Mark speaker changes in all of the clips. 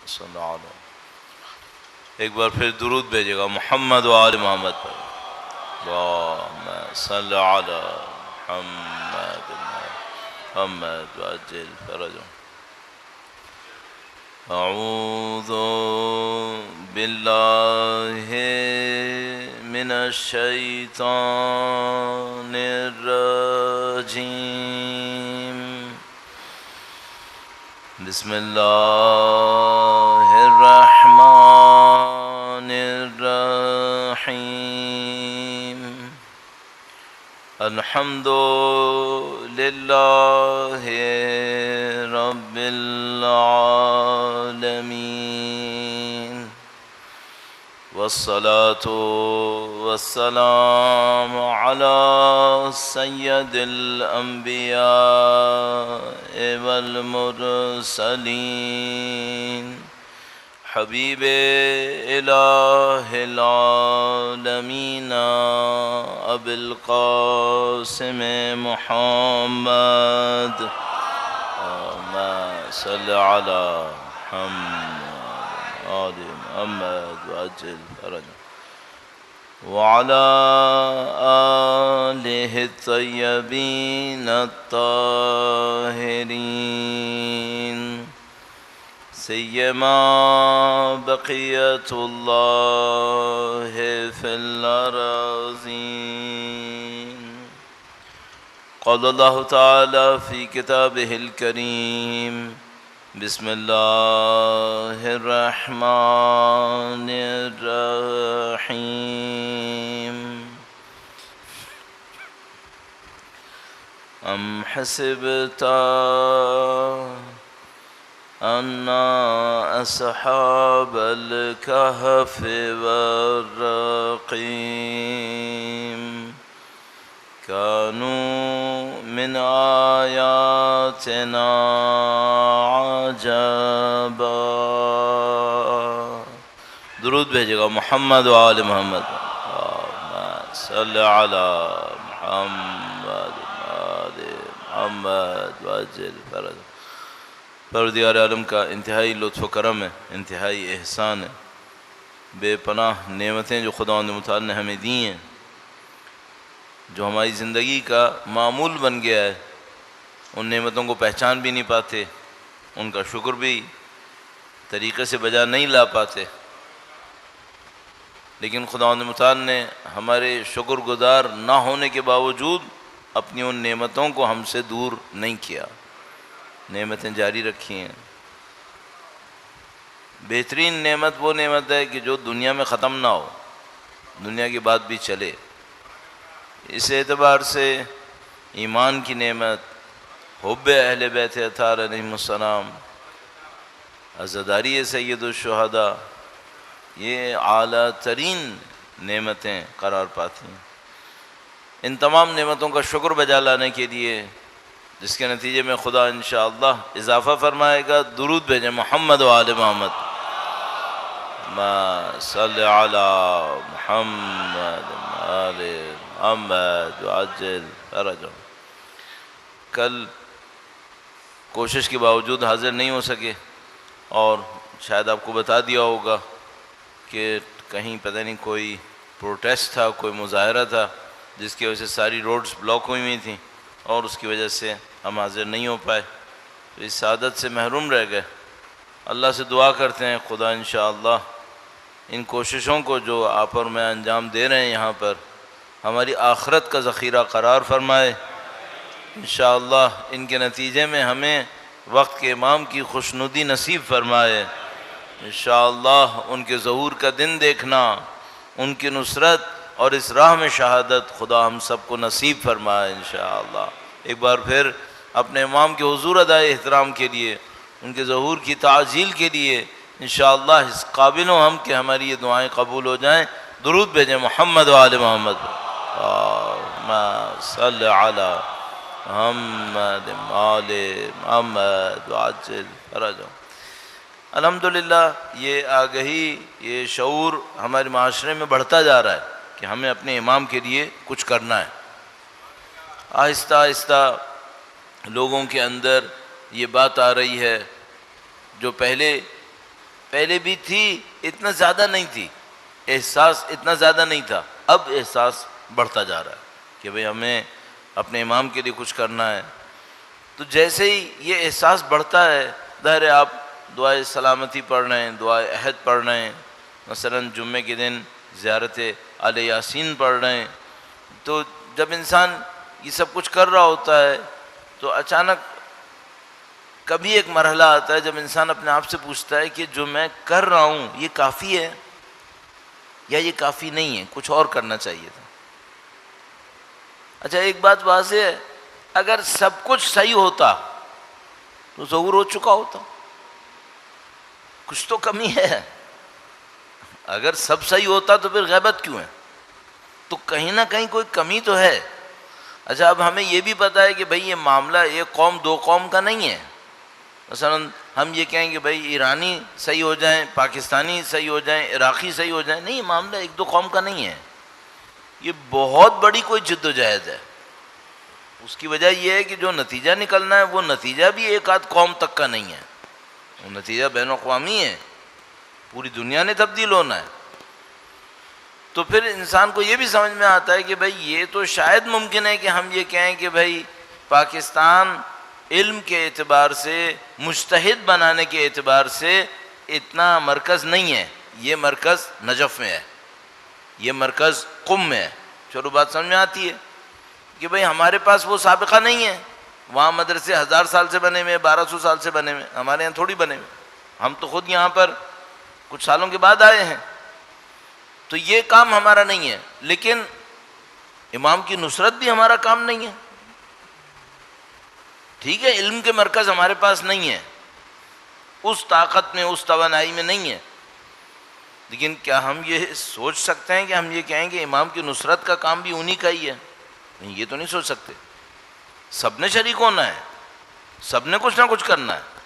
Speaker 1: صلی اللہ علیہ. ایک بار پھر درود بھیجے گا محمد و آل محمد پر. اللہم صلی علی محمد محمد وعجل فرجهم. اعوذ باللہ من الشیطان الرجیم. بسم اللہ الرحمن الرحیم. الحمد للہ رب العالمین والصلاة والسلام علی سید الانبیاء والمرسلین حبیب الہ العالمین ابی القاسم محمد. اللہم صل علی محمد آل محمد وعجل فرجهم وعلى آلہ الطیبین الطاہرین سیما بقیت اللہ فی الارضین. قال اللہ تعالی فی کتابہ الکریم بسم اللہ الرحمن الرحیم. ام حسبت ان اصحاب الکہف والرقیم كانوا من آياتنا عجبا. درود بھیجے گا محمد و آل محمد. اللہم صلی علی محمد آل محمد وعجل فرجهم. پروردگار عالم کا انتہائی لطف و کرم ہے، انتہائی احسان ہے، بے پناہ نعمتیں جو خدا متعال نے ہمیں دی ہیں، جو ہماری زندگی کا معمول بن گیا ہے. ان نعمتوں کو پہچان بھی نہیں پاتے، ان کا شکر بھی طریقے سے بجا نہیں لا پاتے، لیکن خدا متعال نے ہمارے شکر گزار نہ ہونے کے باوجود اپنی ان نعمتوں کو ہم سے دور نہیں کیا، نعمتیں جاری رکھی ہیں. بہترین نعمت وہ نعمت ہے کہ جو دنیا میں ختم نہ ہو، دنیا کی بات بھی چلے. اس اعتبار سے ایمان کی نعمت، حب اہل بیت اطہار علیہم السلام، عزاداری سید الشہداء، یہ اعلیٰ ترین نعمتیں قرار پاتی ہیں. ان تمام نعمتوں کا شکر بجا لانے کے لیے، جس کے نتیجے میں خدا انشاءاللہ اضافہ فرمائے گا، درود بھیجیں محمد و آل محمد. صلی علی محمد آل محمد وعجل فرجهم. کل کوشش کے باوجود حاضر نہیں ہو سکے، اور شاید آپ کو بتا دیا ہوگا کہ کہیں پتہ نہیں کوئی پروٹیسٹ تھا، کوئی مظاہرہ تھا، جس کی وجہ سے ساری روڈز بلاک ہوئی تھیں، اور اس کی وجہ سے ہم حاضر نہیں ہو پائے، تو اس سعادت سے محروم رہ گئے. اللہ سے دعا کرتے ہیں خدا انشاءاللہ ان کوششوں کو جو آپ اور میں انجام دے رہے ہیں یہاں پر، ہماری آخرت کا ذخیرہ قرار فرمائے. انشاءاللہ ان کے نتیجے میں ہمیں وقت کے امام کی خوشنودی نصیب فرمائے. انشاءاللہ ان کے ظہور کا دن دیکھنا، ان کی نصرت اور اس راہ میں شہادت خدا ہم سب کو نصیب فرمائے انشاءاللہ. ایک بار پھر اپنے امام کے حضور ادائے احترام کے لیے، ان کے ظہور کی تعجیل کے لیے انشاءاللہ اس قابل ہوں ہم کہ ہماری یہ دعائیں قبول ہو جائیں. درود بھیجیں محمد و آل محمد. اللہم صلی علی محمد آل محمد وعجل فرجهم. الحمدللہ یہ آگہی، یہ شعور ہمارے معاشرے میں بڑھتا جا رہا ہے کہ ہمیں اپنے امام کے لیے کچھ کرنا ہے. آہستہ آہستہ لوگوں کے اندر یہ بات آ رہی ہے جو پہلے پہلے بھی تھی، اتنا زیادہ نہیں تھی، احساس اتنا زیادہ نہیں تھا، اب احساس بڑھتا جا رہا ہے کہ بھئی ہمیں اپنے امام کے لیے کچھ کرنا ہے. تو جیسے ہی یہ احساس بڑھتا ہے، ظاہر ہے آپ دعائے سلامتی پڑھ رہے ہیں، دعائے عہد پڑھ رہے ہیں، مثلا جمعے کے دن زیارت آل یاسین پڑھ رہے ہیں. تو جب انسان یہ سب کچھ کر رہا ہوتا ہے تو اچانک کبھی ایک مرحلہ آتا ہے جب انسان اپنے آپ سے پوچھتا ہے کہ جو میں کر رہا ہوں یہ کافی ہے یا یہ کافی نہیں ہے، کچھ اور کرنا چاہیے تھا. اچھا ایک بات واضح ہے، اگر سب کچھ صحیح ہوتا تو ظہور ہو چکا ہوتا، کچھ تو کمی ہے. اگر سب صحیح ہوتا تو پھر غیبت کیوں ہے؟ تو کہیں نہ کہیں کوئی کمی تو ہے. اچھا اب ہمیں یہ بھی پتہ ہے کہ بھئی یہ معاملہ ایک قوم دو قوم کا نہیں ہے. مثلا ہم یہ کہیں کہ بھئی ایرانی صحیح ہو جائیں، پاکستانی صحیح ہو جائیں، عراقی صحیح ہو جائیں، نہیں، یہ معاملہ ایک دو قوم کا نہیں ہے، یہ بہت بڑی کوئی جد و جہد ہے. اس کی وجہ یہ ہے کہ جو نتیجہ نکلنا ہے وہ نتیجہ بھی ایک آدھ قوم تک کا نہیں ہے، وہ نتیجہ بین الاقوامی ہے، پوری دنیا نے تبدیل ہونا ہے. تو پھر انسان کو یہ بھی سمجھ میں آتا ہے کہ بھئی یہ تو شاید ممکن ہے کہ ہم یہ کہیں کہ بھئی پاکستان علم کے اعتبار سے، مجتہد بنانے کے اعتبار سے اتنا مرکز نہیں ہے، یہ مرکز نجف میں ہے، یہ مرکز قم میں ہے. چلو بات سمجھ میں آتی ہے کہ بھئی ہمارے پاس وہ سابقہ نہیں ہے، وہاں مدرسے 1000 سال سے بنے ہوئے، 1200 سال سے بنے ہوئے، ہمارے یہاں تھوڑی بنے ہوئے، ہم تو خود یہاں پر کچھ سالوں کے بعد آئے ہیں. تو یہ کام ہمارا نہیں ہے. لیکن امام کی نصرت بھی ہمارا کام نہیں ہے. ٹھیک ہے، علم کے مرکز ہمارے پاس نہیں ہے، اس طاقت میں، اس توانائی میں نہیں ہے، لیکن کیا ہم یہ سوچ سکتے ہیں کہ ہم یہ کہیں کہ امام کی نصرت کا کام بھی انہی کا ہی ہے؟ نہیں، یہ تو نہیں سوچ سکتے. سب نے شریک ہونا ہے، سب نے کچھ نہ کچھ کرنا ہے.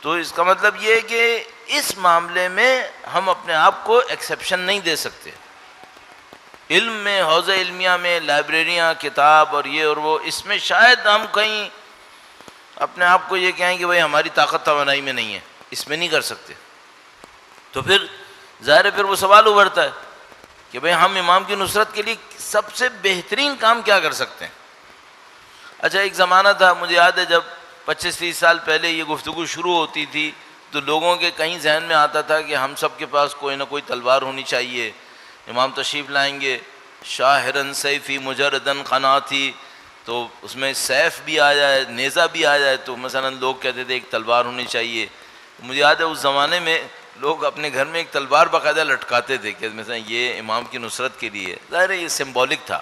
Speaker 1: تو اس کا مطلب یہ ہے کہ اس معاملے میں ہم اپنے آپ کو ایکسیپشن نہیں دے سکتے. علم میں، حوزہ علمیہ میں، لائبریریاں، کتاب اور یہ اور وہ، اس میں شاید ہم کہیں اپنے آپ کو یہ کہیں کہ بھئی ہماری طاقت توانائی میں نہیں ہے، اس میں نہیں کر سکتے. تو پھر ظاہر ہے پھر وہ سوال ابھرتا ہے کہ بھئی ہم امام کی نصرت کے لیے سب سے بہترین کام کیا کر سکتے ہیں. اچھا ایک زمانہ تھا، مجھے یاد ہے جب 25-30 سال پہلے یہ گفتگو شروع ہوتی تھی تو لوگوں کے کہیں ذہن میں آتا تھا کہ ہم سب کے پاس کوئی نہ کوئی تلوار ہونی چاہیے، امام تشریف لائیں گے، شاہرن سیفی مجردن قناتی، تو اس میں سیف بھی آ جائے، نیزہ بھی آ جائے، تو مثلا لوگ کہتے تھے ایک تلوار ہونی چاہیے. مجھے یاد ہے اس زمانے میں لوگ اپنے گھر میں ایک تلوار باقاعدہ لٹکاتے تھے کہ مثلا یہ امام کی نصرت کے لیے، ظاہر ہے یہ سمبولک تھا.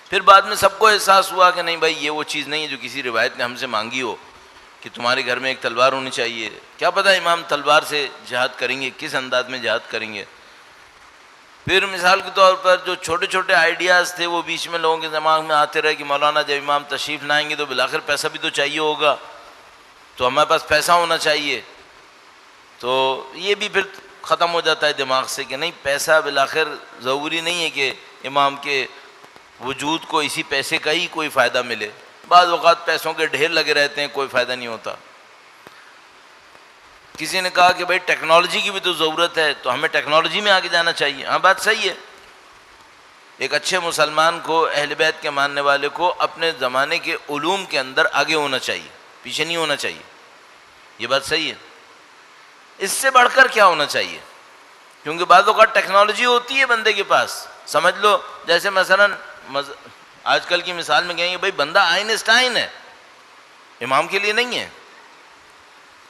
Speaker 1: پھر بعد میں سب کو احساس ہوا کہ نہیں بھائی یہ وہ چیز نہیں ہے جو کسی روایت نے ہم سے مانگی ہو کہ تمہارے گھر میں ایک تلوار ہونی چاہیے. کیا پتہ امام تلوار سے جہاد کریں گے، کس انداز میں جہاد کریں گے. پھر مثال کے طور پر جو چھوٹے چھوٹے آئیڈیاز تھے وہ بیچ میں لوگوں کے دماغ میں آتے رہے کہ مولانا جب امام تشریف لائیں گے تو بالآخر پیسہ بھی تو چاہیے ہوگا، تو ہمارے پاس پیسہ ہونا چاہیے. تو یہ بھی پھر ختم ہو جاتا ہے دماغ سے کہ نہیں، پیسہ بالآخر ضروری نہیں ہے کہ امام کے وجود کو اسی پیسے کا ہی کوئی فائدہ ملے. بعض اوقات پیسوں کے ڈھیر لگے رہتے ہیں، کوئی فائدہ نہیں ہوتا. کسی نے کہا کہ بھائی ٹیکنالوجی کی بھی تو ضرورت ہے، تو ہمیں ٹیکنالوجی میں آگے جانا چاہیے. ہاں بات صحیح ہے. ایک اچھے مسلمان کو، اہل بیت کے ماننے والے کو اپنے زمانے کے علوم کے اندر آگے ہونا چاہیے، پیچھے نہیں ہونا چاہیے. یہ بات صحیح ہے. اس سے بڑھ کر کیا ہونا چاہیے؟ کیونکہ بعض اوقات ٹیکنالوجی ہوتی ہے بندے کے پاس، سمجھ لو جیسے مثلا آج کل کی مثال میں کہیں گے بھائی بندہ آئنسٹائن ہے، امام کے لیے نہیں ہے،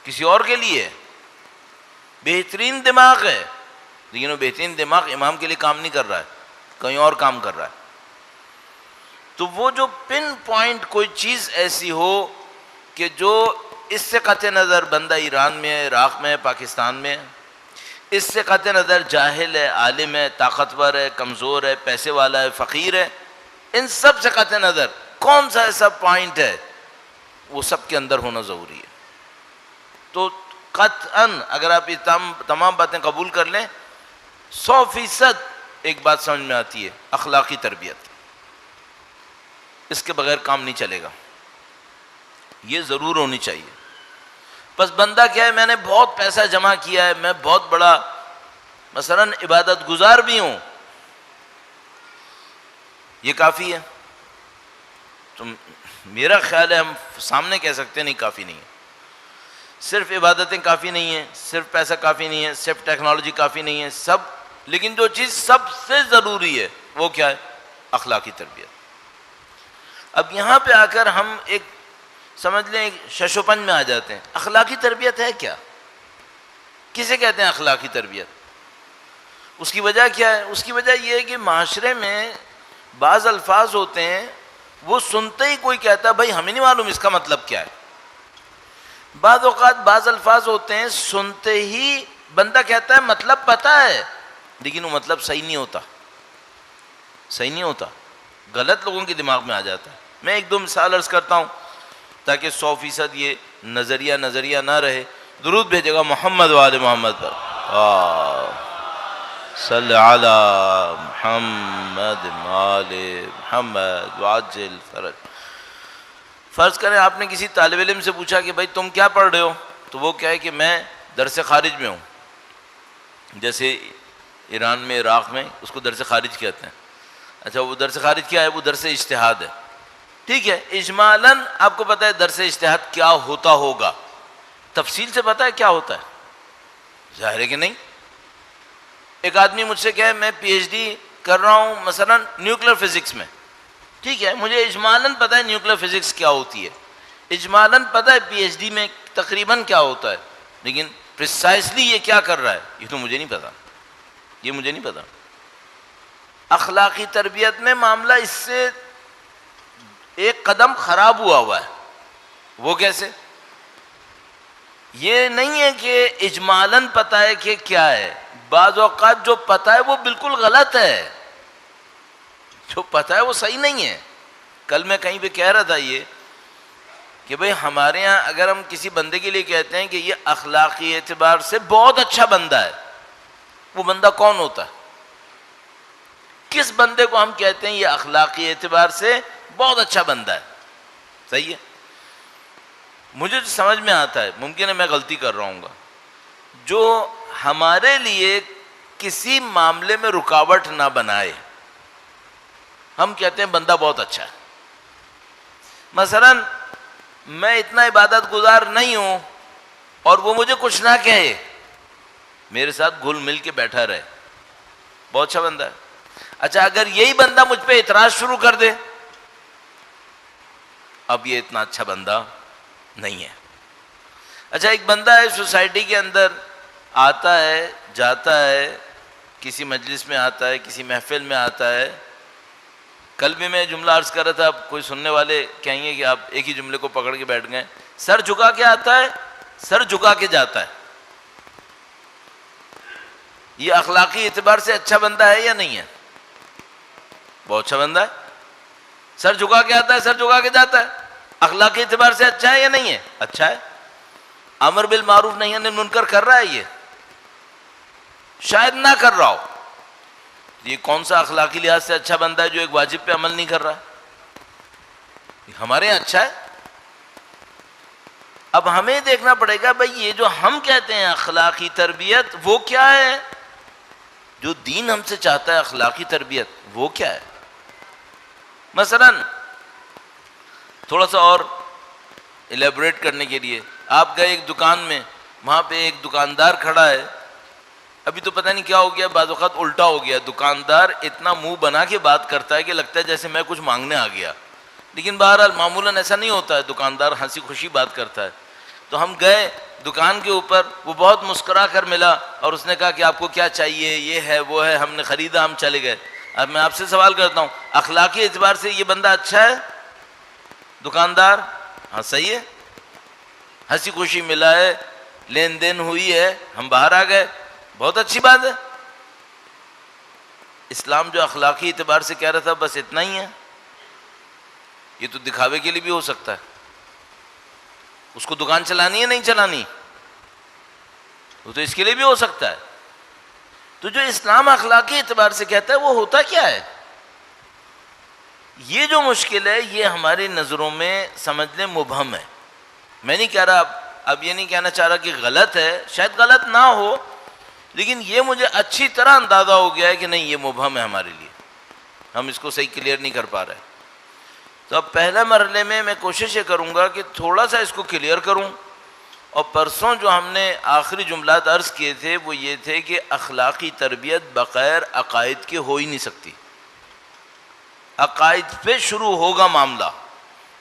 Speaker 1: کسی اور کے لیے بہترین دماغ ہے، لیکن وہ بہترین دماغ امام کے لیے کام نہیں کر رہا ہے، کہیں اور کام کر رہا ہے. تو وہ جو پن پوائنٹ کوئی چیز ایسی ہو کہ جو اس سے قطع نظر بندہ ایران میں ہے، عراق میں ہے، پاکستان میں ہے، اس سے قطع نظر جاہل ہے، عالم ہے، طاقتور ہے، کمزور ہے، پیسے والا ہے، فقیر ہے، ان سب سے قطع نظر کون سا ایسا پوائنٹ ہے وہ سب کے اندر ہونا ضروری ہے. تو قطعاً اگر آپ یہ تمام باتیں قبول کر لیں، 100% ایک بات سمجھ میں آتی ہے، اخلاقی تربیت. اس کے بغیر کام نہیں چلے گا، یہ ضرور ہونی چاہیے. بس بندہ کیا ہے، میں نے بہت پیسہ جمع کیا ہے، میں بہت بڑا مثلا عبادت گزار بھی ہوں، یہ کافی ہے؟ تو میرا خیال ہے ہم سامنے کہہ سکتے ہیں نہیں، کافی نہیں ہے۔ صرف عبادتیں کافی نہیں ہیں، صرف پیسہ کافی نہیں ہے، صرف ٹیکنالوجی کافی نہیں ہے، سب، لیکن جو چیز سب سے ضروری ہے وہ کیا ہے؟ اخلاقی تربیت۔ اب یہاں پہ آ کر ہم ایک سمجھ لیں ایک شش و پنج میں آ جاتے ہیں، اخلاقی تربیت ہے کیا؟ کسے کہتے ہیں اخلاقی تربیت؟ اس کی وجہ کیا ہے؟ اس کی وجہ یہ ہے کہ معاشرے میں بعض الفاظ ہوتے ہیں، وہ سنتے ہی کوئی کہتا ہے بھائی ہمیں نہیں معلوم اس کا مطلب کیا ہے۔ بعض اوقات بعض الفاظ ہوتے ہیں سنتے ہی بندہ کہتا ہے مطلب پتہ ہے، لیکن وہ مطلب صحیح نہیں ہوتا، صحیح نہیں ہوتا، غلط لوگوں کے دماغ میں آ جاتا ہے۔ میں ایک دو مثال عرض کرتا ہوں تاکہ 100% یہ نظریہ نہ رہے۔ درود بھیجے گا محمد وآل محمد پر، صلی علی محمد وآل محمد وعجل فرج۔ فرض کریں آپ نے کسی طالب علم سے پوچھا کہ بھائی تم کیا پڑھ رہے ہو، تو وہ کہے کہ میں درس خارج میں ہوں، جیسے ایران میں، عراق میں اس کو درس خارج کہتے ہیں۔ اچھا وہ درس خارج کیا ہے؟ وہ درس اجتہاد ہے، ٹھیک ہے۔ اجمالاً آپ کو پتہ ہے درس اجتہاد کیا ہوتا ہوگا، تفصیل سے پتہ ہے کیا ہوتا ہے؟ ظاہر ہے کہ نہیں۔ ایک آدمی مجھ سے کہے میں پی ایچ ڈی کر رہا ہوں مثلا نیوکلیر فزکس میں، ٹھیک ہے، مجھے اجمالاً پتہ ہے نیوکلیر فزکس کیا ہوتی ہے، اجمالاً پتہ ہے پی ایچ ڈی میں تقریباً کیا ہوتا ہے، لیکن پریسائسلی یہ کیا کر رہا ہے یہ تو مجھے نہیں پتا، یہ مجھے نہیں پتا۔ اخلاقی تربیت میں معاملہ اس سے ایک قدم خراب ہوا ہے۔ وہ کیسے؟ یہ نہیں ہے کہ اجمالاً پتہ ہے کہ کیا ہے، بعض اوقات جو پتہ ہے وہ بالکل غلط ہے، جو پتہ ہے وہ صحیح نہیں ہے۔ کل میں کہیں پہ کہہ رہا تھا یہ کہ بھئی ہمارے ہاں اگر ہم کسی بندے کے لیے کہتے ہیں کہ یہ اخلاقی اعتبار سے بہت اچھا بندہ ہے، وہ بندہ کون ہوتا ہے؟ کس بندے کو ہم کہتے ہیں یہ اخلاقی اعتبار سے بہت اچھا بندہ ہے؟ صحیح ہے؟ مجھے جو سمجھ میں آتا ہے، ممکن ہے میں غلطی کر رہا ہوں گا، جو ہمارے لیے کسی معاملے میں رکاوٹ نہ بنائے، ہم کہتے ہیں بندہ بہت اچھا ہے۔ مثلا میں اتنا عبادت گزار نہیں ہوں اور وہ مجھے کچھ نہ کہے، میرے ساتھ گھل مل کے بیٹھا رہے، بہت اچھا بندہ ہے۔ اچھا اگر یہی بندہ مجھ پہ اعتراض شروع کر دے، اب یہ اتنا اچھا بندہ نہیں ہے۔ اچھا ایک بندہ ہے سوسائٹی کے اندر آتا ہے جاتا ہے، کسی مجلس میں آتا ہے، کسی محفل میں آتا ہے۔ کل بھی میں جملہ عرض کر رہا تھا، اب کوئی سننے والے کہیں گے کہ آپ ایک ہی جملے کو پکڑ کے بیٹھ گئے، سر جھکا کے آتا ہے، سر جھکا کے جاتا ہے۔ یہ اخلاقی اعتبار سے اچھا بندہ ہے یا نہیں ہے؟ بہت اچھا بندہ ہے، سر جھکا کے آتا ہے، سر جھکا کے جاتا ہے، اخلاقی اعتبار سے اچھا ہے یا نہیں ہے؟ اچھا ہے۔ امر بالمعروف نہی عن المنکر کر رہا ہے، یہ شاید نہ کر رہا ہو، یہ کون سا اخلاقی لحاظ سے اچھا بندہ ہے جو ایک واجب پہ عمل نہیں کر رہا؟ ہمارے یہاں اچھا ہے۔ اب ہمیں دیکھنا پڑے گا بھئی یہ جو ہم کہتے ہیں اخلاقی تربیت وہ کیا ہے، جو دین ہم سے چاہتا ہے اخلاقی تربیت وہ کیا ہے۔ مثلا تھوڑا سا اور الیبوریٹ کرنے کے لیے، آپ گئے ایک دکان میں، وہاں پہ ایک دکاندار کھڑا ہے، ابھی تو پتہ نہیں کیا ہو گیا، بعض اوقات الٹا ہو گیا، دکاندار اتنا منہ بنا کے بات کرتا ہے کہ لگتا ہے جیسے میں کچھ مانگنے آ گیا، لیکن بہرحال معمولاً ایسا نہیں ہوتا ہے، دکاندار ہنسی خوشی بات کرتا ہے۔ تو ہم گئے دکان کے اوپر، وہ بہت مسکرا کر ملا اور اس نے کہا کہ آپ کو کیا چاہیے، یہ ہے وہ ہے، ہم نے خریدا، ہم چلے گئے۔ اب میں آپ سے سوال کرتا ہوں، اخلاقی اعتبار سے یہ بندہ اچھا ہے دکاندار؟ ہاں صحیح ہے، ہنسی خوشی ملا ہے، لین دین ہوئی ہے، ہم باہر آ گئے، بہت اچھی بات ہے۔ اسلام جو اخلاقی اعتبار سے کہہ رہا تھا بس اتنا ہی ہے، یہ تو دکھاوے کے لیے بھی ہو سکتا ہے، اس کو دکان چلانی ہے نہیں چلانی، وہ تو اس کے لیے بھی ہو سکتا ہے۔ تو جو اسلام اخلاقی اعتبار سے کہتا ہے وہ ہوتا کیا ہے؟ یہ جو مشکل ہے یہ ہماری نظروں میں سمجھ لیں مبہم ہے۔ میں نہیں کہہ رہا اب یہ نہیں کہنا چاہ رہا کہ غلط ہے، شاید غلط نہ ہو، لیکن یہ مجھے اچھی طرح اندازہ ہو گیا ہے کہ نہیں یہ مبہم ہے ہمارے لیے، ہم اس کو صحیح کلیئر نہیں کر پا رہے. تو اب پہلے مرحلے میں کوشش یہ کروں گا کہ تھوڑا سا اس کو کلیئر کروں. اور پرسوں جو ہم نے آخری جملات عرض کیے تھے وہ یہ تھے کہ اخلاقی تربیت بغیر عقائد کے ہو ہی نہیں سکتی. عقائد پہ شروع ہوگا معاملہ،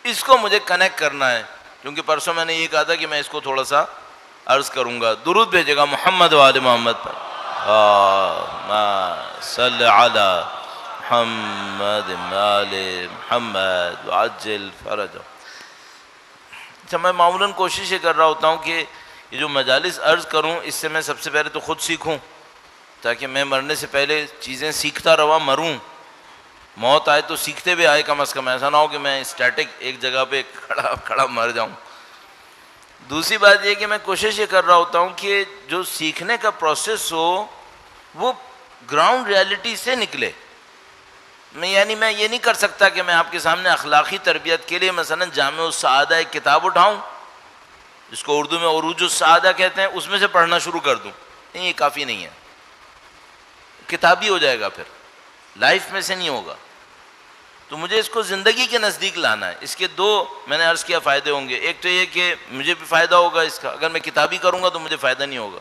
Speaker 1: اس کو مجھے کنیکٹ کرنا ہے. کیونکہ پرسوں میں نے یہ کہا تھا کہ میں اس کو تھوڑا سا عرض کروں گا. درود بھیجے گا محمد و آل محمد پر. صلی علی محمد آل محمد وعجل فرجہ. اچھا، میں معمولاً کوشش یہ کر رہا ہوتا ہوں کہ یہ جو مجالس عرض کروں اس سے میں سب سے پہلے تو خود سیکھوں، تاکہ میں مرنے سے پہلے چیزیں سیکھتا رہا مروں. موت آئے تو سیکھتے بھی آئے کم از کم، ایسا نہ ہو کہ میں اسٹیٹک ایک جگہ پہ کھڑا مر جاؤں. دوسری بات یہ کہ میں کوشش یہ کر رہا ہوتا ہوں کہ جو سیکھنے کا پروسیس ہو وہ گراؤنڈ ریالٹی سے نکلے. یعنی میں یہ نہیں کر سکتا کہ میں آپ کے سامنے اخلاقی تربیت کے لیے مثلا جامع السعادہ ایک کتاب اٹھاؤں، جس کو اردو میں عروج السعادہ کہتے ہیں، اس میں سے پڑھنا شروع کر دوں. نہیں، یہ کافی نہیں ہے، کتابی ہو جائے گا، پھر لائف میں سے نہیں ہوگا. تو مجھے اس کو زندگی کے نزدیک لانا ہے. اس کے دو میں نے عرض کیا فائدے ہوں گے. ایک تو یہ کہ مجھے بھی فائدہ ہوگا اس کا، اگر میں کتابی کروں گا تو مجھے فائدہ نہیں ہوگا.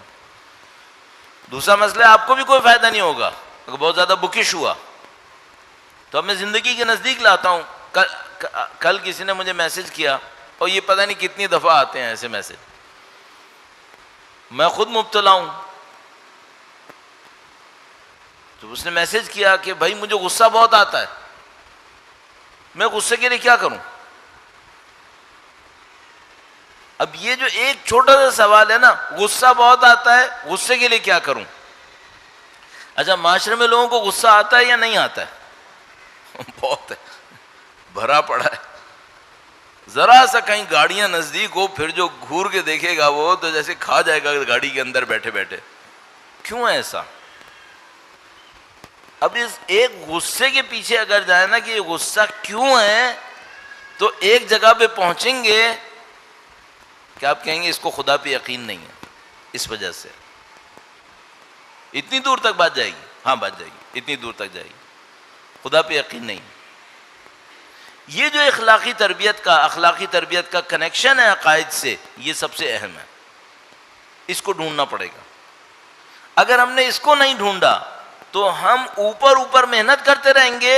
Speaker 1: دوسرا مسئلہ ہے آپ کو بھی کوئی فائدہ نہیں ہوگا اگر بہت زیادہ بکش ہوا. تو اب میں زندگی کے نزدیک لاتا ہوں. کل کسی نے مجھے میسج کیا، اور یہ پتہ نہیں کتنی دفعہ آتے ہیں ایسے میسج، میں خود مبتلا ہوں. تو اس نے میسج کیا کہ بھائی مجھے غصہ بہت آتا ہے، میں غصے کے لیے کیا کروں؟ اب یہ جو ایک چھوٹا سا سوال ہے نا، غصہ بہت آتا ہے، غصے کے لیے کیا کروں؟ اچھا، معاشرے میں لوگوں کو غصہ آتا ہے یا نہیں آتا ہے؟ بہت ہے، بھرا پڑا ہے. ذرا سا کہیں گاڑیاں نزدیک ہو، پھر جو گھور کے دیکھے گا وہ تو جیسے کھا جائے گا گاڑی کے اندر بیٹھے بیٹھے. کیوں ہے ایسا؟ اب اس ایک غصے کے پیچھے اگر جائے نا کہ یہ غصہ کیوں ہے، تو ایک جگہ پہ پہنچیں گے کہ آپ کہیں گے اس کو خدا پہ یقین نہیں ہے، اس وجہ سے. اتنی دور تک بات جائے گی، ہاں بات جائے گی، اتنی دور تک جائے گی، خدا پہ یقین نہیں. یہ جو اخلاقی تربیت کا کنیکشن ہے عقائد سے، یہ سب سے اہم ہے. اس کو ڈھونڈنا پڑے گا. اگر ہم نے اس کو نہیں ڈھونڈا تو ہم اوپر محنت کرتے رہیں گے،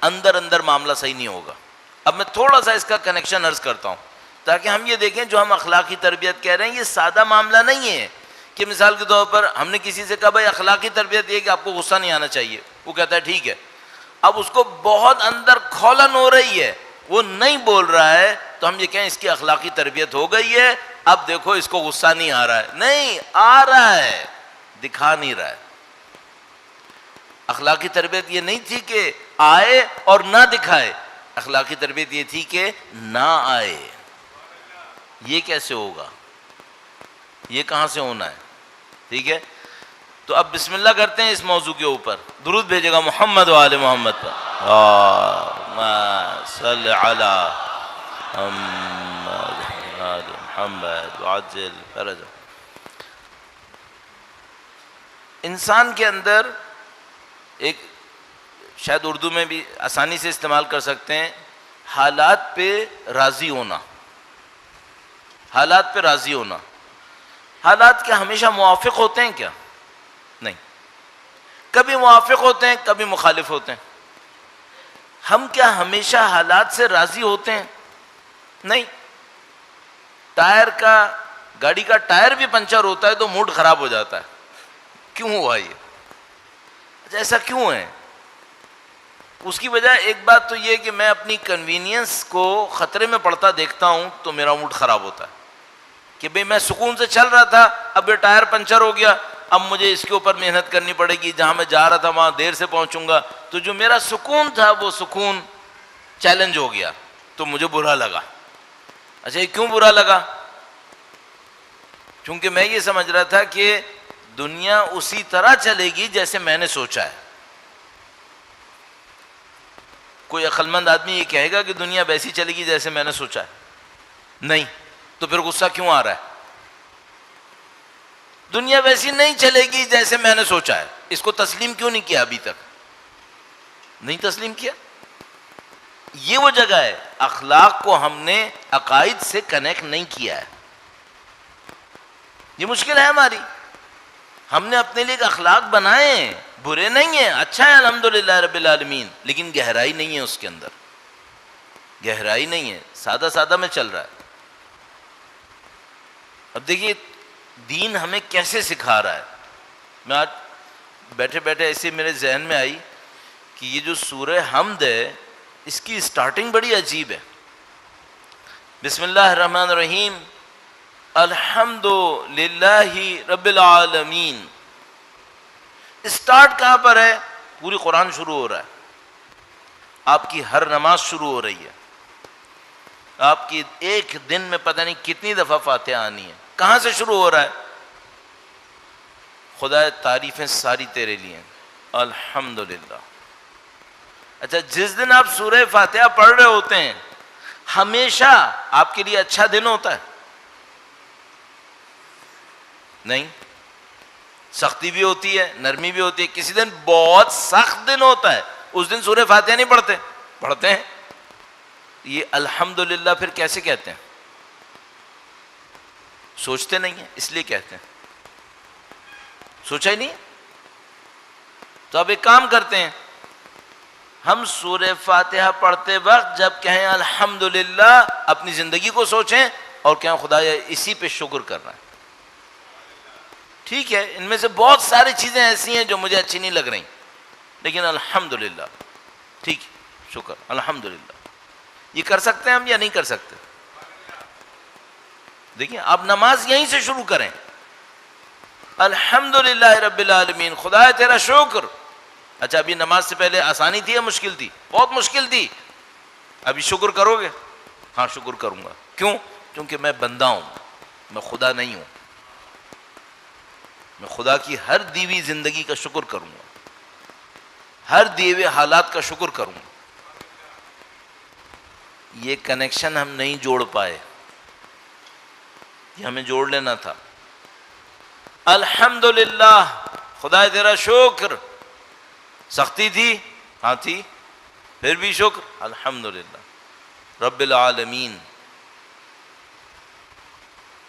Speaker 1: اندر معاملہ صحیح نہیں ہوگا. اب میں تھوڑا سا اس کا کنیکشن عرض کرتا ہوں تاکہ ہم یہ دیکھیں جو ہم اخلاقی تربیت کہہ رہے ہیں یہ سادہ معاملہ نہیں ہے کہ مثال کے طور پر ہم نے کسی سے کہا بھائی اخلاقی تربیت یہ کہ آپ کو غصہ نہیں آنا چاہیے، وہ کہتا ہے ٹھیک ہے. اب اس کو بہت اندر کھولن ہو رہی ہے، وہ نہیں بول رہا ہے، تو ہم یہ کہیں اس کی اخلاقی تربیت ہو گئی ہے، اب دیکھو اس کو غصہ نہیں آ رہا ہے. نہیں آ رہا ہے، دکھا نہیں رہا ہے. اخلاقی تربیت یہ نہیں تھی کہ آئے اور نہ دکھائے، اخلاقی تربیت یہ تھی کہ نہ آئے. یہ کیسے ہوگا؟ یہ کہاں سے ہونا ہے؟ ٹھیک ہے، تو اب بسم اللہ کرتے ہیں اس موضوع کے اوپر. درود بھیجے گا محمد و آل محمد پر. صلی علی محمد آل محمد وعجل فرجہ. انسان کے اندر ایک، شاید اردو میں بھی آسانی سے استعمال کر سکتے ہیں، حالات پہ راضی ہونا. حالات پہ راضی ہونا. حالات کیا ہمیشہ موافق ہوتے ہیں کیا؟ نہیں، کبھی موافق ہوتے ہیں، کبھی مخالف ہوتے ہیں. ہم کیا ہمیشہ حالات سے راضی ہوتے ہیں؟ نہیں. گاڑی کا ٹائر بھی پنچر ہوتا ہے تو موڈ خراب ہو جاتا ہے. کیوں ہوا یہ؟ ایسا کیوں ہے؟ اس کی وجہ ایک بات تو یہ کہ میں اپنی کنوینئنس کو خطرے میں پڑتا دیکھتا ہوں تو میرا موڈ خراب ہوتا ہے کہ بھئی میں سکون سے چل رہا تھا، اب یہ ٹائر پنچر ہو گیا، اب مجھے اس کے اوپر محنت کرنی پڑے گی، جہاں میں جا رہا تھا وہاں دیر سے پہنچوں گا، تو جو میرا سکون تھا وہ سکون چیلنج ہو گیا تو مجھے برا لگا. اچھا، یہ کیوں برا لگا؟ کیونکہ میں یہ سمجھ رہا تھا کہ دنیا اسی طرح چلے گی جیسے میں نے سوچا ہے. کوئی عقل مند آدمی یہ کہے گا کہ دنیا ویسی چلے گی جیسے میں نے سوچا ہے؟ نہیں. تو پھر غصہ کیوں آ رہا ہے؟ دنیا ویسی نہیں چلے گی جیسے میں نے سوچا ہے. اس کو تسلیم کیوں نہیں کیا ابھی تک؟ نہیں تسلیم کیا. یہ وہ جگہ ہے، اخلاق کو ہم نے عقائد سے کنیکٹ نہیں کیا ہے. یہ مشکل ہے ہماری. ہم نے اپنے لیے ایک اخلاق بنائے ہیں، برے نہیں ہیں، اچھا ہے الحمدللہ رب العالمین، لیکن گہرائی نہیں ہے اس کے اندر. گہرائی نہیں ہے، سادہ سادہ میں چل رہا ہے. اب دیکھیے دین ہمیں کیسے سکھا رہا ہے. میں آج بیٹھے بیٹھے ایسے میرے ذہن میں آئی کہ یہ جو سورہ حمد ہے اس کی سٹارٹنگ بڑی عجیب ہے. بسم اللہ الرحمن الرحیم، الحمد للہ رب العالمین. اسٹارٹ کہاں پر ہے؟ پوری قرآن شروع ہو رہا ہے. آپ کی ہر نماز شروع ہو رہی ہے. آپ کی ایک دن میں پتہ نہیں کتنی دفعہ فاتحہ آنی ہے. کہاں سے شروع ہو رہا ہے؟ خدا تعریفیں ساری تیرے لیے ہیں، الحمدللہ. اچھا، جس دن آپ سورہ فاتحہ پڑھ رہے ہوتے ہیں ہمیشہ آپ کے لیے اچھا دن ہوتا ہے؟ نہیں، سختی بھی ہوتی ہے، نرمی بھی ہوتی ہے. کسی دن بہت سخت دن ہوتا ہے، اس دن سورہ فاتحہ نہیں پڑھتے؟ پڑھتے ہیں. یہ الحمدللہ پھر کیسے کہتے ہیں؟ سوچتے نہیں ہیں اس لیے کہتے ہیں. سوچا ہی نہیں. تو اب ایک کام کرتے ہیں، ہم سورہ فاتحہ پڑھتے وقت جب کہیں الحمدللہ اپنی زندگی کو سوچیں اور کہیں خدا اسی پہ شکر کرنا ہے. ٹھیک ہے، ان میں سے بہت ساری چیزیں ایسی ہیں جو مجھے اچھی نہیں لگ رہی، لیکن الحمدللہ ٹھیک ہے، شکر الحمدللہ. یہ کر سکتے ہیں ہم یا نہیں کر سکتے؟ دیکھیں آپ نماز یہیں سے شروع کریں، الحمدللہ رب العالمین، خدا تیرا شکر. اچھا، ابھی نماز سے پہلے آسانی تھی یا مشکل تھی؟ بہت مشکل تھی. ابھی شکر کرو گے؟ ہاں شکر کروں گا. کیوں؟ کیونکہ میں بندہ ہوں، میں خدا نہیں ہوں. میں خدا کی ہر دی ہوئی زندگی کا شکر کروں گا، ہر دیے ہوئے حالات کا شکر کروں گا. یہ کنیکشن ہم نہیں جوڑ پائے، یہ ہمیں جوڑ لینا تھا. الحمدللہ خدا تیرا شکر. سختی تھی؟ ہاں تھی، پھر بھی شکر الحمدللہ رب العالمین.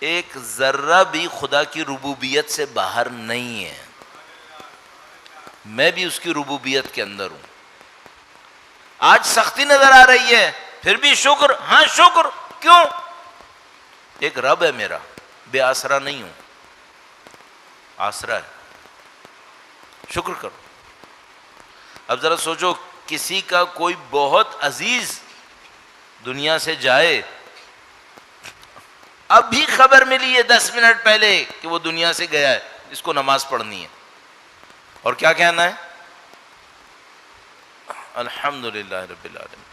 Speaker 1: ایک ذرہ بھی خدا کی ربوبیت سے باہر نہیں ہے. میں بھی اس کی ربوبیت کے اندر ہوں. آج سختی نظر آ رہی ہے پھر بھی شکر. ہاں شکر. کیوں؟ ایک رب ہے میرا، بے آسرا نہیں ہوں، آسرا ہے. شکر کرو. اب ذرا سوچو، کسی کا کوئی بہت عزیز دنیا سے جائے، اب بھی خبر ملی ہے 10 منٹ پہلے کہ وہ دنیا سے گیا ہے، اس کو نماز پڑھنی ہے، اور کیا کہنا ہے؟ الحمدللہ رب العالمین.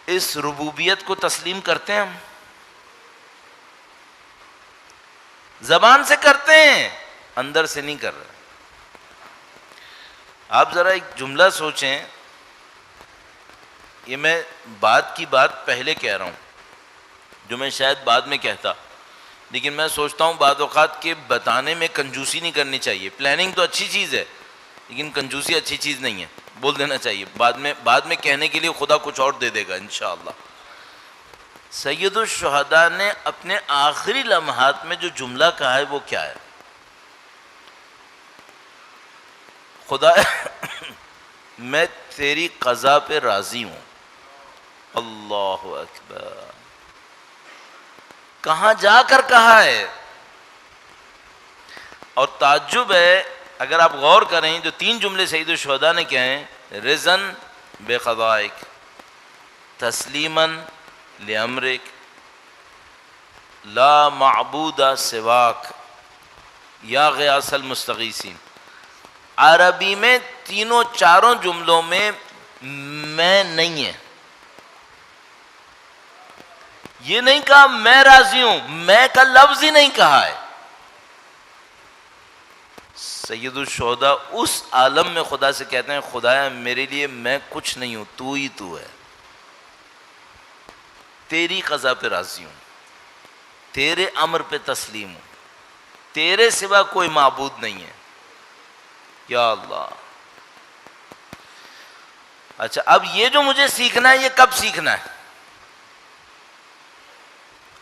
Speaker 1: اس ربوبیت کو تسلیم کرتے ہیں ہم؟ زبان سے کرتے ہیں، اندر سے نہیں کر رہے. آپ ذرا ایک جملہ سوچیں، یہ میں بات کی بات پہلے کہہ رہا ہوں جو میں شاید بعد میں کہتا، لیکن میں سوچتا ہوں بعض اوقات کہ بتانے میں کنجوسی نہیں کرنی چاہیے. پلاننگ تو اچھی چیز ہے لیکن کنجوسی اچھی چیز نہیں ہے. بول دینا چاہیے، بعد میں کہنے کے لیے خدا کچھ اور دے دے گا انشاءاللہ. سید الشہداء نے اپنے آخری لمحات میں جو جملہ کہا ہے وہ کیا ہے؟ خدا میں تیری قضا پہ راضی ہوں. اللہ اکبر. کہاں جا کر کہا ہے؟ اور تعجب ہے اگر آپ غور کریں، جو 3 جملے سید الشہداء نے کہے ہیں، رضن بے قضائک، تسلیماً لامرک، لا معبود سواک، یا غیاث المستغیثین. عربی میں تینوں چاروں جملوں میں میں نہیں ہے. یہ نہیں کہا میں راضی ہوں، میں کا لفظ ہی نہیں کہا ہے. سید الشہداء اس عالم میں خدا سے کہتے ہیں، خدایا میرے لیے میں کچھ نہیں ہوں، تو ہی تو ہے، تیری قضا پہ راضی ہوں. تیرے امر پہ تسلیم ہوں، تیرے سوا کوئی معبود نہیں ہے، یا اللہ۔ اچھا اب یہ جو مجھے سیکھنا ہے یہ کب سیکھنا ہے؟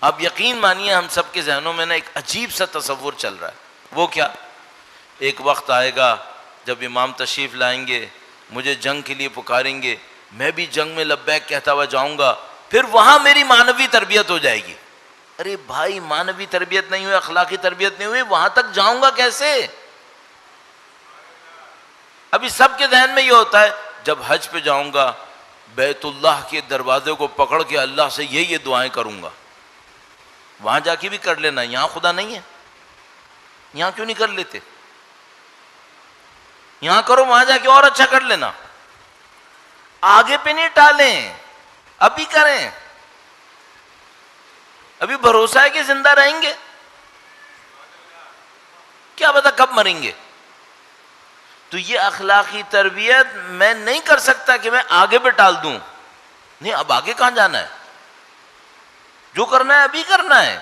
Speaker 1: اب یقین مانیے ہم سب کے ذہنوں میں نا ایک عجیب سا تصور چل رہا ہے، وہ کیا؟ ایک وقت آئے گا جب امام تشریف لائیں گے، مجھے جنگ کے لیے پکاریں گے، میں بھی جنگ میں لبیک کہتا ہوا جاؤں گا، پھر وہاں میری معنوی تربیت ہو جائے گی۔ ارے بھائی معنوی تربیت نہیں ہوئی، اخلاقی تربیت نہیں ہوئی، وہاں تک جاؤں گا کیسے؟ ابھی سب کے ذہن میں یہ ہوتا ہے جب حج پہ جاؤں گا بیت اللہ کے دروازے کو پکڑ کے اللہ سے یہ دعائیں کروں گا۔ وہاں جا کے بھی کر لینا، یہاں خدا نہیں ہے، یہاں کیوں نہیں کر لیتے؟ یہاں کرو، وہاں جا کے اور اچھا کر لینا، آگے پہ نہیں ٹالیں، ابھی کریں۔ ابھی بھروسہ ہے کہ زندہ رہیں گے، کیا پتہ کب مریں گے۔ تو یہ اخلاقی تربیت میں نہیں کر سکتا کہ میں آگے پہ ٹال دوں، نہیں، اب آگے کہاں جانا ہے، جو کرنا ہے ابھی کرنا ہے۔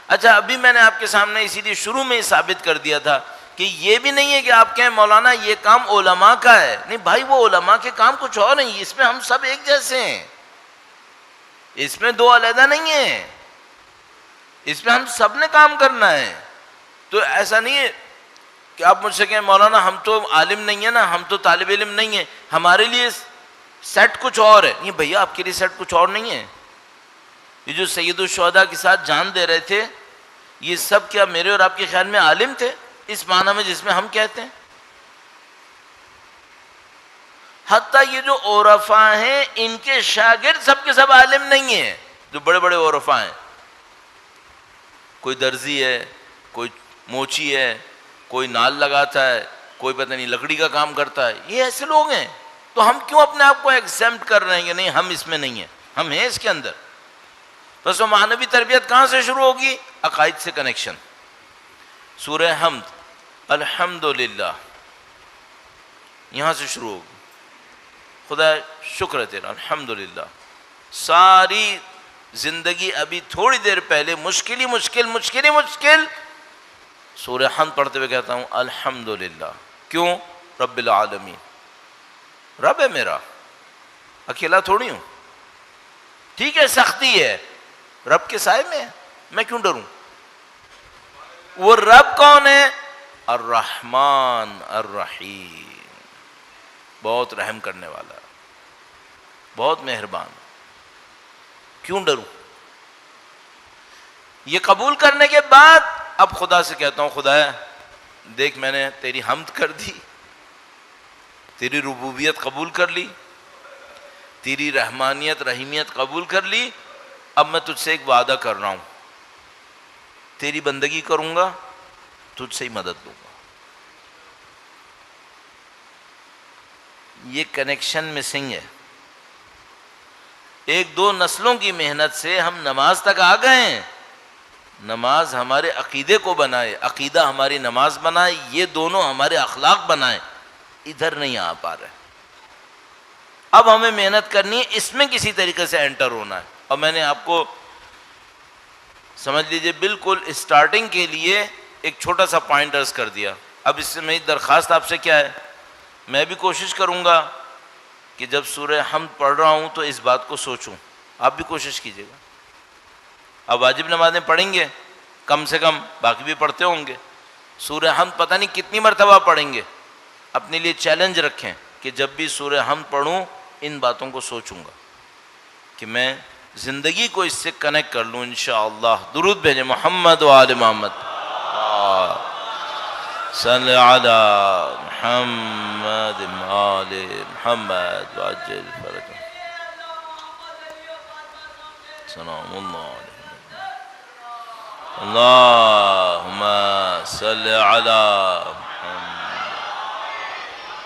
Speaker 1: اچھا ابھی میں نے آپ کے سامنے اسی لیے شروع میں ہی ثابت کر دیا تھا کہ یہ بھی نہیں ہے کہ آپ کہیں مولانا یہ کام علماء کا ہے، نہیں بھائی، وہ علماء کے کام کچھ اور نہیں، اس میں ہم سب ایک جیسے ہیں، اس میں دو علیحدہ نہیں ہیں، اس میں ہم سب نے کام کرنا ہے۔ تو ایسا نہیں ہے کہ آپ مجھ سے کہیں مولانا ہم تو عالم نہیں ہیں نا، ہم تو طالب علم نہیں ہیں، ہمارے لیے سیٹ کچھ اور ہے۔ نہیں بھیا، آپ کے لیے سیٹ کچھ اور نہیں ہے۔ یہ جو سید الشہداء کے ساتھ جان دے رہے تھے، یہ سب کیا میرے اور آپ کے خیال میں عالم تھے اس معنی میں جس میں ہم کہتے ہیں؟ حتیٰ یہ جو عرفاء ہیں ان کے شاگرد سب کے سب عالم نہیں ہیں، جو بڑے بڑے عرفاء ہیں، کوئی درزی ہے، کوئی موچی ہے، کوئی نال لگاتا ہے، کوئی پتہ نہیں لکڑی کا کام کرتا ہے، یہ ایسے لوگ ہیں۔ تو ہم کیوں اپنے آپ کو ایگزیمپٹ کر رہے ہیں کہ نہیں ہم اس میں نہیں ہیں؟ ہم ہیں اس کے اندر۔ بس وہ معنوی تربیت کہاں سے شروع ہوگی؟ عقائد سے کنیکشن۔ سورہ حمد، الحمدللہ، یہاں سے شروع ہوگی۔ خدا شکر ہے تیرا، الحمدللہ۔ ساری زندگی ابھی تھوڑی دیر پہلے مشکل ہی مشکل سورہ حمد پڑھتے ہوئے کہتا ہوں الحمدللہ۔ کیوں؟ رب العالمین، رب ہے میرا، اکیلا تھوڑی ہوں۔ ٹھیک ہے سختی ہے، رب کے سائے میں ہے، میں کیوں ڈروں؟ وہ رب کون ہے؟ الرحمن الرحیم، بہت رحم کرنے والا، بہت مہربان، کیوں ڈروں؟ یہ قبول کرنے کے بعد اب خدا سے کہتا ہوں خدا دیکھ میں نے تیری حمد کر دی، تیری ربوبیت قبول کر لی، تیری رحمانیت رحیمیت قبول کر لی، اب میں تجھ سے ایک وعدہ کر رہا ہوں، تیری بندگی کروں گا، تجھ سے ہی مدد لوں گا۔ یہ کنیکشن مسنگ ہے۔ ایک دو نسلوں کی محنت سے ہم نماز تک آ گئے ہیں، نماز ہمارے عقیدے کو بنائے، عقیدہ ہماری نماز بنائے، یہ دونوں ہمارے اخلاق بنائے، ادھر نہیں آ پا رہے۔ اب ہمیں محنت کرنی ہے، اس میں کسی طریقے سے انٹر ہونا ہے۔ اور میں نے آپ کو سمجھ لیجئے بالکل اسٹارٹنگ کے لیے ایک چھوٹا سا پوائنٹ عرض کر دیا۔ اب اس سے میری درخواست آپ سے کیا ہے؟ میں بھی کوشش کروں گا کہ جب سورہ حمد پڑھ رہا ہوں تو اس بات کو سوچوں، آپ بھی کوشش کیجیے گا۔ اب واجب نمازیں پڑھیں گے کم سے کم، باقی بھی پڑھتے ہوں گے، سورہ حمد پتہ نہیں کتنی مرتبہ پڑھیں گے، اپنے لیے چیلنج رکھیں کہ جب بھی سورہ حمد پڑھوں ان باتوں کو سوچوں گا کہ میں زندگی کو اس سے کنیکٹ کر لوں انشاءاللہ۔ درود بھیجیں محمد و آل محمد، صلی علی محمد آل محمد وعجل فرجهم، سلام اللہ علیہ، اللہم صلی علی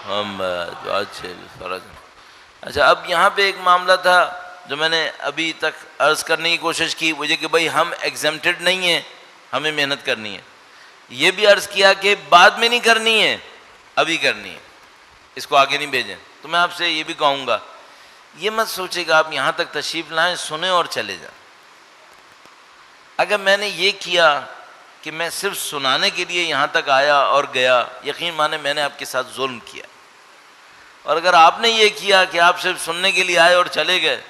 Speaker 1: محمد وعجل فرجهم۔ اچھا اب یہاں پہ ایک معاملہ تھا جو میں نے ابھی تک عرض کرنے کی کوشش کی، وہ یہ کہ بھائی ہم ایگزمپٹڈ نہیں ہیں، ہمیں محنت کرنی ہے۔ یہ بھی عرض کیا کہ بعد میں نہیں کرنی ہے، ابھی کرنی ہے، اس کو آگے نہیں بھیجیں۔ تو میں آپ سے یہ بھی کہوں گا، یہ مت سوچے گا آپ یہاں تک تشریف لائیں، سنیں اور چلے جائیں۔ اگر میں نے یہ کیا کہ میں صرف سنانے کے لیے یہاں تک آیا اور گیا، یقین مانے میں نے آپ کے ساتھ ظلم کیا. اور اگر آپ نے یہ کیا کہ آپ صرف سننے کے لیے آئے اور چلے گئے،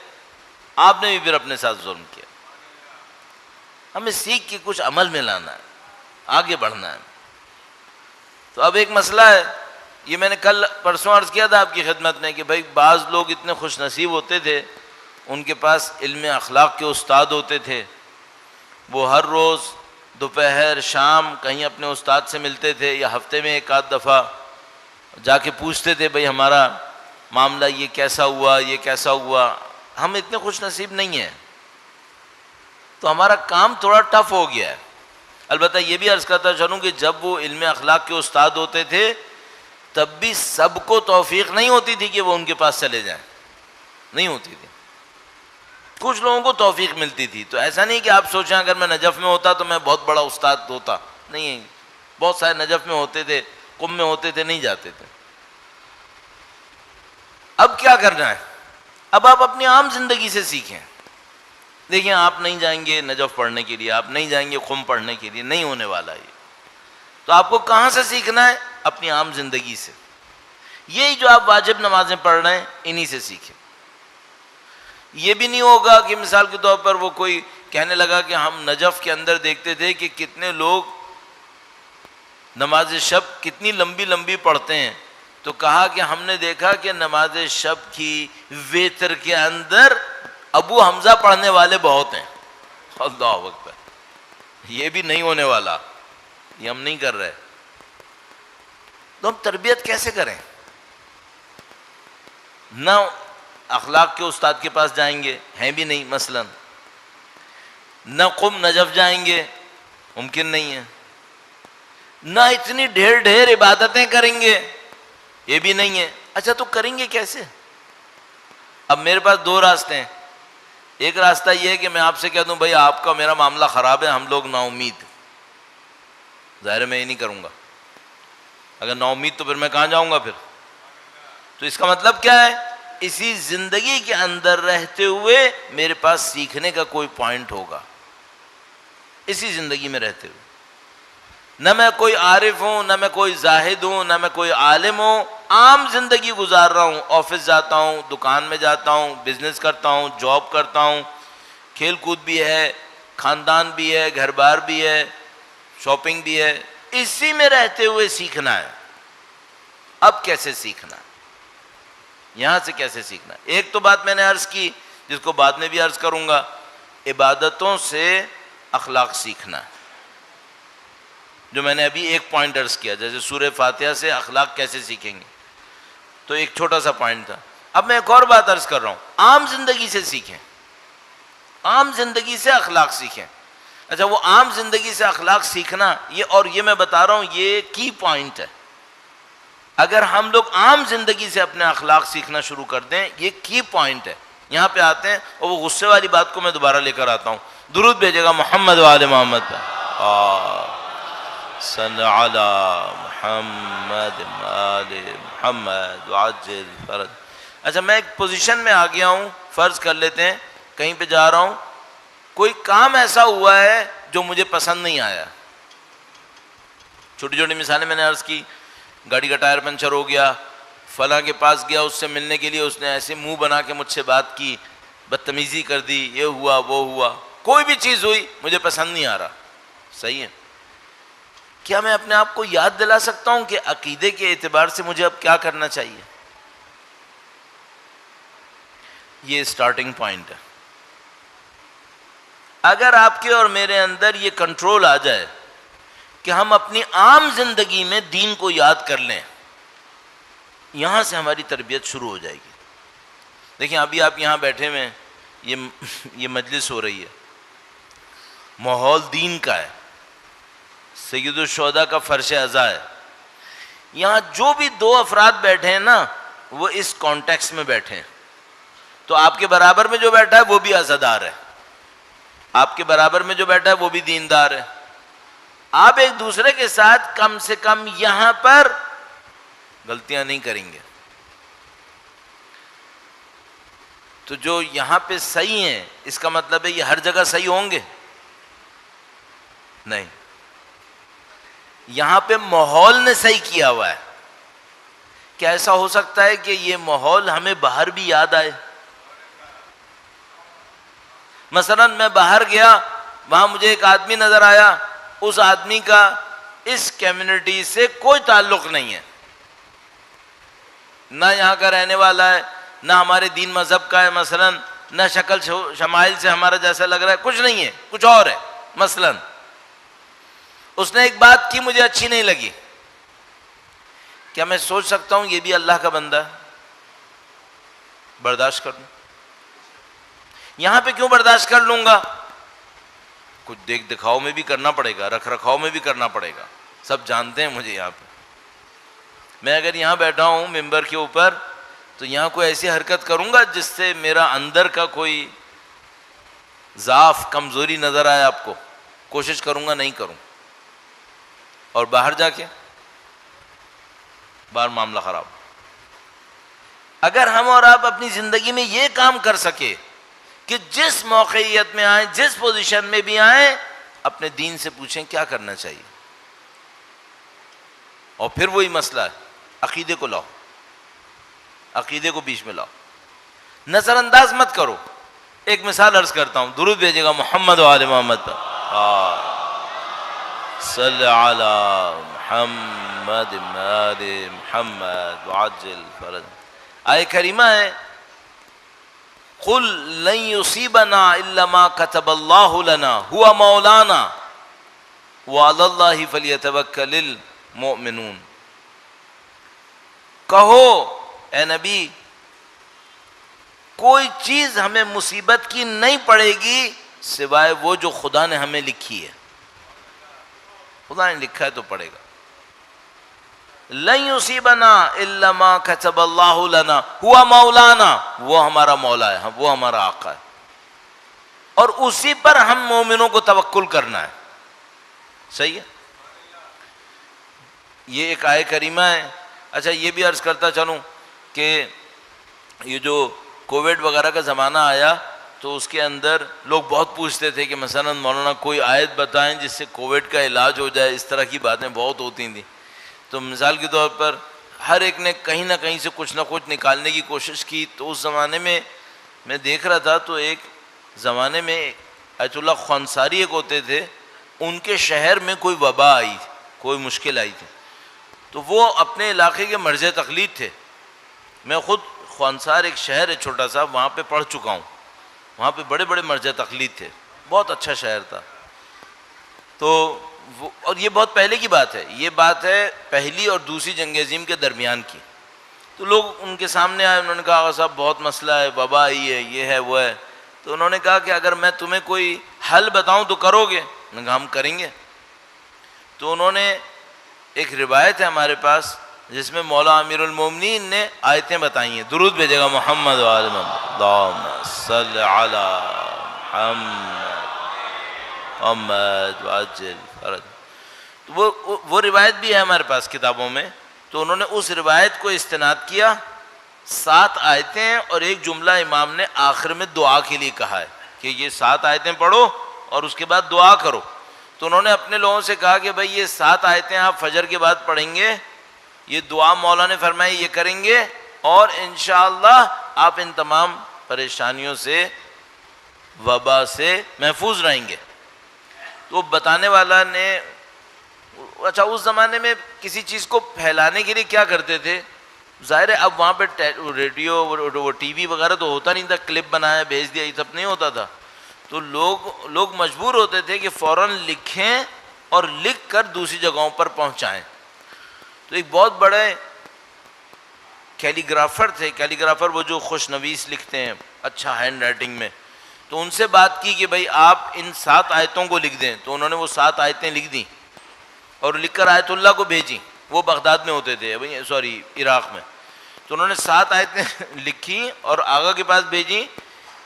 Speaker 1: آپ نے بھی پھر اپنے ساتھ ظلم کیا. ہمیں سیکھ کے کچھ عمل میں لانا ہے، آگے بڑھنا ہے. تو اب ایک مسئلہ ہے، یہ میں نے کل پرسوں عرض کیا تھا آپ کی خدمت میں کہ بھائی بعض لوگ اتنے خوش نصیب ہوتے تھے، ان کے پاس علم اخلاق کے استاد ہوتے تھے، وہ ہر روز دوپہر شام کہیں اپنے استاد سے ملتے تھے، یا ہفتے میں ایک آدھ دفعہ جا کے پوچھتے تھے بھائی ہمارا معاملہ یہ کیسا ہوا، یہ کیسا ہوا. ہم اتنے خوش نصیب نہیں ہیں، تو ہمارا کام تھوڑا ٹف ہو گیا ہے. البتہ یہ بھی عرض کرتا چلوں کہ جب وہ علم اخلاق کے استاد ہوتے تھے تب بھی سب کو توفیق نہیں ہوتی تھی کہ وہ ان کے پاس چلے جائیں، نہیں ہوتی تھی. کچھ لوگوں کو توفیق ملتی تھی. تو ایسا نہیں کہ آپ سوچیں اگر میں نجف میں ہوتا تو میں بہت بڑا استاد ہوتا، نہیں. بہت سارے نجف میں ہوتے تھے، قم میں ہوتے تھے، نہیں جاتے تھے. اب کیا کرنا ہے؟ اب آپ اپنی عام زندگی سے سیکھیں. دیکھیں آپ نہیں جائیں گے نجف پڑھنے کے لیے، آپ نہیں جائیں گے قم پڑھنے کے لیے، نہیں ہونے والا یہ. تو آپ کو کہاں سے سیکھنا ہے؟ اپنی عام زندگی سے. یہی جو آپ واجب نمازیں پڑھ رہے ہیں انہی سے سیکھیں. یہ بھی نہیں ہوگا کہ مثال کے طور پر وہ کوئی کہنے لگا کہ ہم نجف کے اندر دیکھتے تھے کہ کتنے لوگ نماز شب کتنی لمبی لمبی پڑھتے ہیں، تو کہا کہ ہم نے دیکھا کہ نماز شب کی ویتر کے اندر ابو حمزہ پڑھنے والے بہت ہیں. اللہ اکبر. یہ بھی نہیں ہونے والا، یہ ہم نہیں کر رہے. تو ہم تربیت کیسے کریں؟ نہ اخلاق کے استاد کے پاس جائیں گے، ہیں بھی نہیں مثلا، نہ قم نجف جائیں گے، ممکن نہیں ہے، نہ اتنی ڈھیر عبادتیں کریں گے، یہ بھی نہیں ہے. اچھا تو کریں گے کیسے؟ اب میرے پاس دو راستے ہیں. ایک راستہ یہ ہے کہ میں آپ سے کہہ دوں بھائی آپ کا میرا معاملہ خراب ہے، ہم لوگ نا امید. ظاہر ہے میں یہ نہیں کروں گا. اگر نا امید تو پھر میں کہاں جاؤں گا پھر؟ تو اس کا مطلب کیا ہے؟ اسی زندگی کے اندر رہتے ہوئے میرے پاس سیکھنے کا کوئی پوائنٹ ہوگا. اسی زندگی میں رہتے ہوئے نہ میں کوئی عارف ہوں، نہ میں کوئی زاہد ہوں، نہ میں کوئی عالم ہوں، عام زندگی گزار رہا ہوں. آفس جاتا ہوں، دکان میں جاتا ہوں، بزنس کرتا ہوں، جاب کرتا ہوں، کھیل کود بھی ہے، خاندان بھی ہے، گھر بار بھی ہے، شاپنگ بھی ہے. اسی میں رہتے ہوئے سیکھنا ہے. اب کیسے سیکھنا ہے؟ یہاں سے کیسے سیکھنا ہے؟ ایک تو بات میں نے عرض کی جس کو بعد میں بھی عرض کروں گا، عبادتوں سے اخلاق سیکھنا ہے، جو میں نے ابھی ایک پوائنٹ عرض کیا. جیسے سورہ فاتحہ سے اخلاق کیسے سیکھیں گے، تو ایک چھوٹا سا پوائنٹ تھا. اب میں ایک اور بات عرض کر رہا ہوں، عام زندگی سے سیکھیں، عام زندگی سے اخلاق سیکھیں. اچھا وہ عام زندگی سے اخلاق سیکھنا، یہ اور یہ میں بتا رہا ہوں یہ کی پوائنٹ ہے. اگر ہم لوگ عام زندگی سے اپنے اخلاق سیکھنا شروع کر دیں، یہ کی پوائنٹ ہے. یہاں پہ آتے ہیں اور وہ غصے والی بات کو میں دوبارہ لے کر آتا ہوں. درود بھیجے گا محمد و آل محمد پہ. صلی علی محمد آل محمد وعجل فرج. اچھا میں ایک پوزیشن میں آ گیا ہوں، فرض کر لیتے ہیں کہیں پہ جا رہا ہوں، کوئی کام ایسا ہوا ہے جو مجھے پسند نہیں آیا. چھوٹی چھوٹی مثالیں میں نے عرض کی، گاڑی کا ٹائر پنچر ہو گیا، فلاں کے پاس گیا، اس سے ملنے کے لیے اس نے ایسے منہ بنا کے مجھ سے بات کی، بدتمیزی کر دی، یہ ہوا وہ ہوا، کوئی بھی چیز ہوئی مجھے پسند نہیں آ رہا. صحیح ہے، کیا میں اپنے آپ کو یاد دلا سکتا ہوں کہ عقیدے کے اعتبار سے مجھے اب کیا کرنا چاہیے؟ یہ سٹارٹنگ پوائنٹ ہے. اگر آپ کے اور میرے اندر یہ کنٹرول آ جائے کہ ہم اپنی عام زندگی میں دین کو یاد کر لیں، یہاں سے ہماری تربیت شروع ہو جائے گی. دیکھیں ابھی آپ یہاں بیٹھے ہوئے ہیں، یہ مجلس ہو رہی ہے، ماحول دین کا ہے، سید الشہداء کا فرش عزا ہے. یہاں جو بھی دو افراد بیٹھے ہیں نا وہ اس کانٹیکس میں بیٹھے ہیں. تو آپ کے برابر میں جو بیٹھا ہے وہ بھی عزادار ہے، آپ کے برابر میں جو بیٹھا ہے وہ بھی دیندار ہے. آپ ایک دوسرے کے ساتھ کم سے کم یہاں پر غلطیاں نہیں کریں گے. تو جو یہاں پہ صحیح ہیں اس کا مطلب ہے یہ ہر جگہ صحیح ہوں گے؟ نہیں، یہاں پہ ماحول نے صحیح کیا ہوا ہے. کیا ایسا ہو سکتا ہے کہ یہ ماحول ہمیں باہر بھی یاد آئے؟ مثلا میں باہر گیا، وہاں مجھے ایک آدمی نظر آیا، اس آدمی کا اس کمیونٹی سے کوئی تعلق نہیں ہے، نہ یہاں کا رہنے والا ہے، نہ ہمارے دین مذہب کا ہے، مثلا نہ شکل شمائل سے ہمارا جیسا لگ رہا ہے، کچھ نہیں ہے، کچھ اور ہے. مثلا اس نے ایک بات کی مجھے اچھی نہیں لگی، کیا میں سوچ سکتا ہوں یہ بھی اللہ کا بندہ ہے؟ برداشت کر لوں. یہاں پہ کیوں برداشت کر لوں گا؟ کچھ دیکھ دکھاؤ میں بھی کرنا پڑے گا، رکھ رکھاؤ میں بھی کرنا پڑے گا. سب جانتے ہیں مجھے یہاں پہ. میں اگر یہاں بیٹھا ہوں ممبر کے اوپر تو یہاں کوئی ایسی حرکت کروں گا جس سے میرا اندر کا کوئی ضعف، کمزوری نظر آئے آپ کو، کوشش کروں گا نہیں کروں. اور باہر جا کے باہر معاملہ خراب. اگر ہم اور آپ اپنی زندگی میں یہ کام کر سکے کہ جس موقعیت میں آئیں، جس پوزیشن میں بھی آئیں، اپنے دین سے پوچھیں کیا کرنا چاہیے. اور پھر وہی مسئلہ ہے، عقیدے کو لاؤ، عقیدے کو بیچ میں لاؤ، نظر انداز مت کرو. ایک مثال عرض کرتا ہوں، درود بھیجے گا محمد و آل محمد پر. صلی علی محمد آل محمد وعجل فرج. آیہ کریمہ ہے، قل لن یصیبنا الا ما كتب اللہ لنا هو مولانا وعلی اللہ فلیتوکل المؤمنون. کہو اے نبی، کوئی چیز ہمیں مصیبت کی نہیں پڑے گی سوائے وہ جو خدا نے ہمیں لکھی ہے. خدا نے لکھا ہے تو پڑے گا. لن یصیبنا الا ما كتب اللہ لنا هو مولانا، وہ ہمارا مولا ہے، وہ ہمارا آقا ہے، اور اسی پر ہم مومنوں کو توکل کرنا ہے. صحیح ہے؟ یہ ایک آیہ کریمہ ہے. اچھا یہ بھی عرض کرتا چلوں کہ یہ جو کووڈ وغیرہ کا زمانہ آیا تو اس کے اندر لوگ بہت پوچھتے تھے کہ مثلا مولانا کوئی آیت بتائیں جس سے کووڈ کا علاج ہو جائے. اس طرح کی باتیں بہت ہوتی تھیں. تو مثال کے طور پر ہر ایک نے کہیں نہ کہیں سے کچھ نہ کچھ نکالنے کی کوشش کی. تو اس زمانے میں دیکھ رہا تھا، تو ایک زمانے میں آیت اللہ خوانصاری ایک ہوتے تھے، ان کے شہر میں کوئی وبا آئی، کوئی مشکل آئی تھی، تو وہ اپنے علاقے کے مرجع تقلید تھے. میں خود خوانصار ایک شہر ہے چھوٹا سا، وہاں پہ پڑھ چکا ہوں. وہاں پہ بڑے بڑے مرجع تقلید تھے، بہت اچھا شہر تھا. تو اور یہ بہت پہلے کی بات ہے، یہ بات ہے پہلی اور دوسری جنگ عظیم کے درمیان کی. تو لوگ ان کے سامنے آئے، انہوں نے کہا آقا صاحب بہت مسئلہ ہے، وبا آئی ہے، یہ ہے وہ ہے. تو انہوں نے کہا کہ اگر میں تمہیں کوئی حل بتاؤں تو کرو گے؟ انہوں نے کہا ہم کریں گے. تو انہوں نے ایک روایت ہے ہمارے پاس جس میں مولا امیر المومنین نے آیتیں بتائی ہیں. درود بھیجے گا محمد و آل محمد. اللہم صلی علی محمد وعجل فرج. تو وہ روایت بھی ہے ہمارے پاس کتابوں میں. تو انہوں نے اس روایت کو استناد کیا، 7 آیتیں اور ایک جملہ امام نے آخر میں دعا کے لیے کہا ہے کہ یہ 7 آیتیں پڑھو اور اس کے بعد دعا کرو. تو انہوں نے اپنے لوگوں سے کہا کہ بھئی یہ 7 آیتیں آپ فجر کے بعد پڑھیں گے، یہ دعا مولا نے فرمائی یہ کریں گے، اور انشاءاللہ آپ ان تمام پریشانیوں سے، وبا سے محفوظ رہیں گے. تو بتانے والا نے، اچھا اس زمانے میں کسی چیز کو پھیلانے کے لیے کیا کرتے تھے، ظاہر ہے اب وہاں پہ ریڈیو وہ ٹی وی وغیرہ تو ہوتا نہیں تھا، کلپ بنایا بھیج دیا، یہ سب نہیں ہوتا تھا. تو لوگ مجبور ہوتے تھے کہ فوراً لکھیں اور لکھ کر دوسری جگہوں پر پہنچائیں. تو ایک بہت بڑے کیلیگرافر تھے، کیلیگرافر وہ جو خوش نویس لکھتے ہیں اچھا ہینڈ رائٹنگ میں. تو ان سے بات کی کہ بھئی آپ ان 7 آیتوں کو لکھ دیں. تو انہوں نے وہ 7 آیتیں لکھ دیں اور لکھ کر آیت اللہ کو بھیجیں. وہ بغداد میں ہوتے تھے، عراق میں. تو انہوں نے 7 آیتیں لکھی اور آغا کے پاس بھیجیں.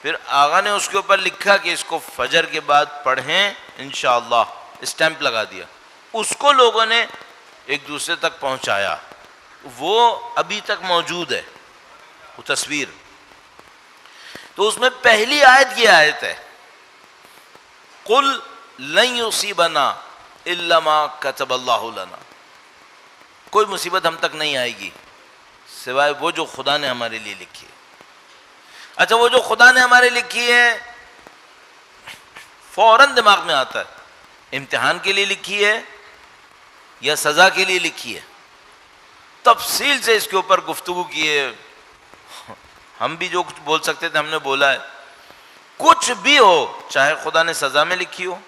Speaker 1: پھر آغا نے اس کے اوپر لکھا کہ اس کو فجر کے بعد پڑھیں انشاءاللہ، اسٹیمپ لگا دیا. اس کو لوگوں نے ایک دوسرے تک پہنچایا. وہ ابھی تک موجود ہے وہ تصویر. تو اس میں پہلی آیت یہ آیت ہے، قل لن یصیبنا الا ما کتب اللہ لنا، کوئی مصیبت ہم تک نہیں آئے گی سوائے وہ جو خدا نے ہمارے لیے لکھی ہے۔ اچھا وہ جو خدا نے ہمارے لکھی ہے فوراً دماغ میں آتا ہے، امتحان کے لیے لکھی ہے یا سزا کے لیے لکھی ہے؟ تفصیل سے اس کے اوپر گفتگو کیے، ہم بھی جو کچھ بول سکتے تھے ہم نے بولا ہے۔ کچھ بھی ہو، چاہے خدا نے سزا میں لکھی ہو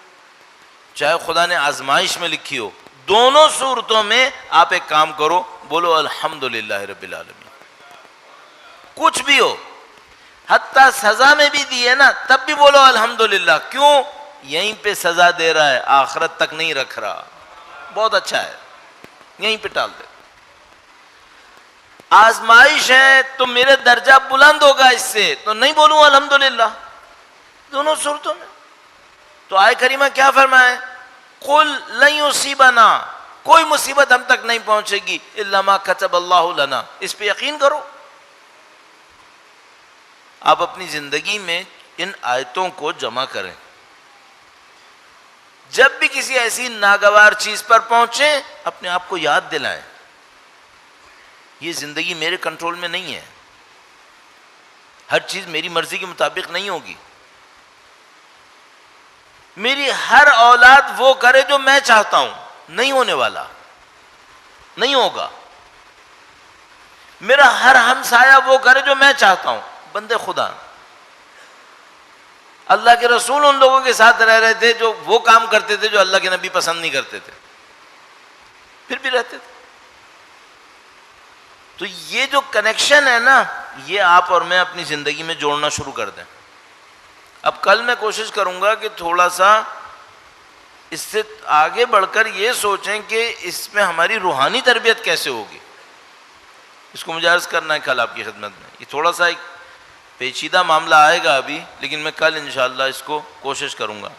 Speaker 1: چاہے خدا نے آزمائش میں لکھی ہو، دونوں صورتوں میں آپ ایک کام کرو، بولو الحمدللہ رب العالمین۔ کچھ بھی ہو، حتیٰ سزا میں بھی دی ہے نا تب بھی بولو الحمدللہ۔ کیوں؟ یہیں پہ سزا دے رہا ہے، آخرت تک نہیں رکھ رہا۔ بہت اچھا ہے، یہیں پہ ٹال دے۔ آزمائش ہے تو میرے درجہ بلند ہوگا اس سے، تو نہیں بولوں الحمدللہ دونوں صورتوں میں؟ تو آیت کریمہ کیا فرمائے؟ قل لن یصیبنا، کوئی مصیبت ہم تک نہیں پہنچے گی الا ما کتب اللہ لنا، اس پہ یقین کرو۔ آپ اپنی زندگی میں ان آیتوں کو جمع کریں، جب بھی کسی ایسی ناگوار چیز پر پہنچیں اپنے آپ کو یاد دلائیں یہ زندگی میرے کنٹرول میں نہیں ہے، ہر چیز میری مرضی کے مطابق نہیں ہوگی، میری ہر اولاد وہ کرے جو میں چاہتا ہوں، نہیں ہونے والا، نہیں ہوگا۔ میرا ہر ہمسایہ وہ کرے جو میں چاہتا ہوں، بندے خدا۔ اللہ کے رسول ان لوگوں کے ساتھ رہ رہے تھے جو وہ کام کرتے تھے جو اللہ کے نبی پسند نہیں کرتے تھے، پھر بھی رہتے تھے۔ تو یہ جو کنیکشن ہے نا، یہ آپ اور میں اپنی زندگی میں جوڑنا شروع کر دیں۔ اب کل میں کوشش کروں گا کہ تھوڑا سا اس سے آگے بڑھ کر یہ سوچیں کہ اس میں ہماری روحانی تربیت کیسے ہوگی، اس کو مجھے عرض کرنا ہے کل آپ کی خدمت میں۔ یہ تھوڑا سا ایک پیچیدہ معاملہ آئے گا ابھی، لیکن میں کل انشاءاللہ اس کو کوشش کروں گا۔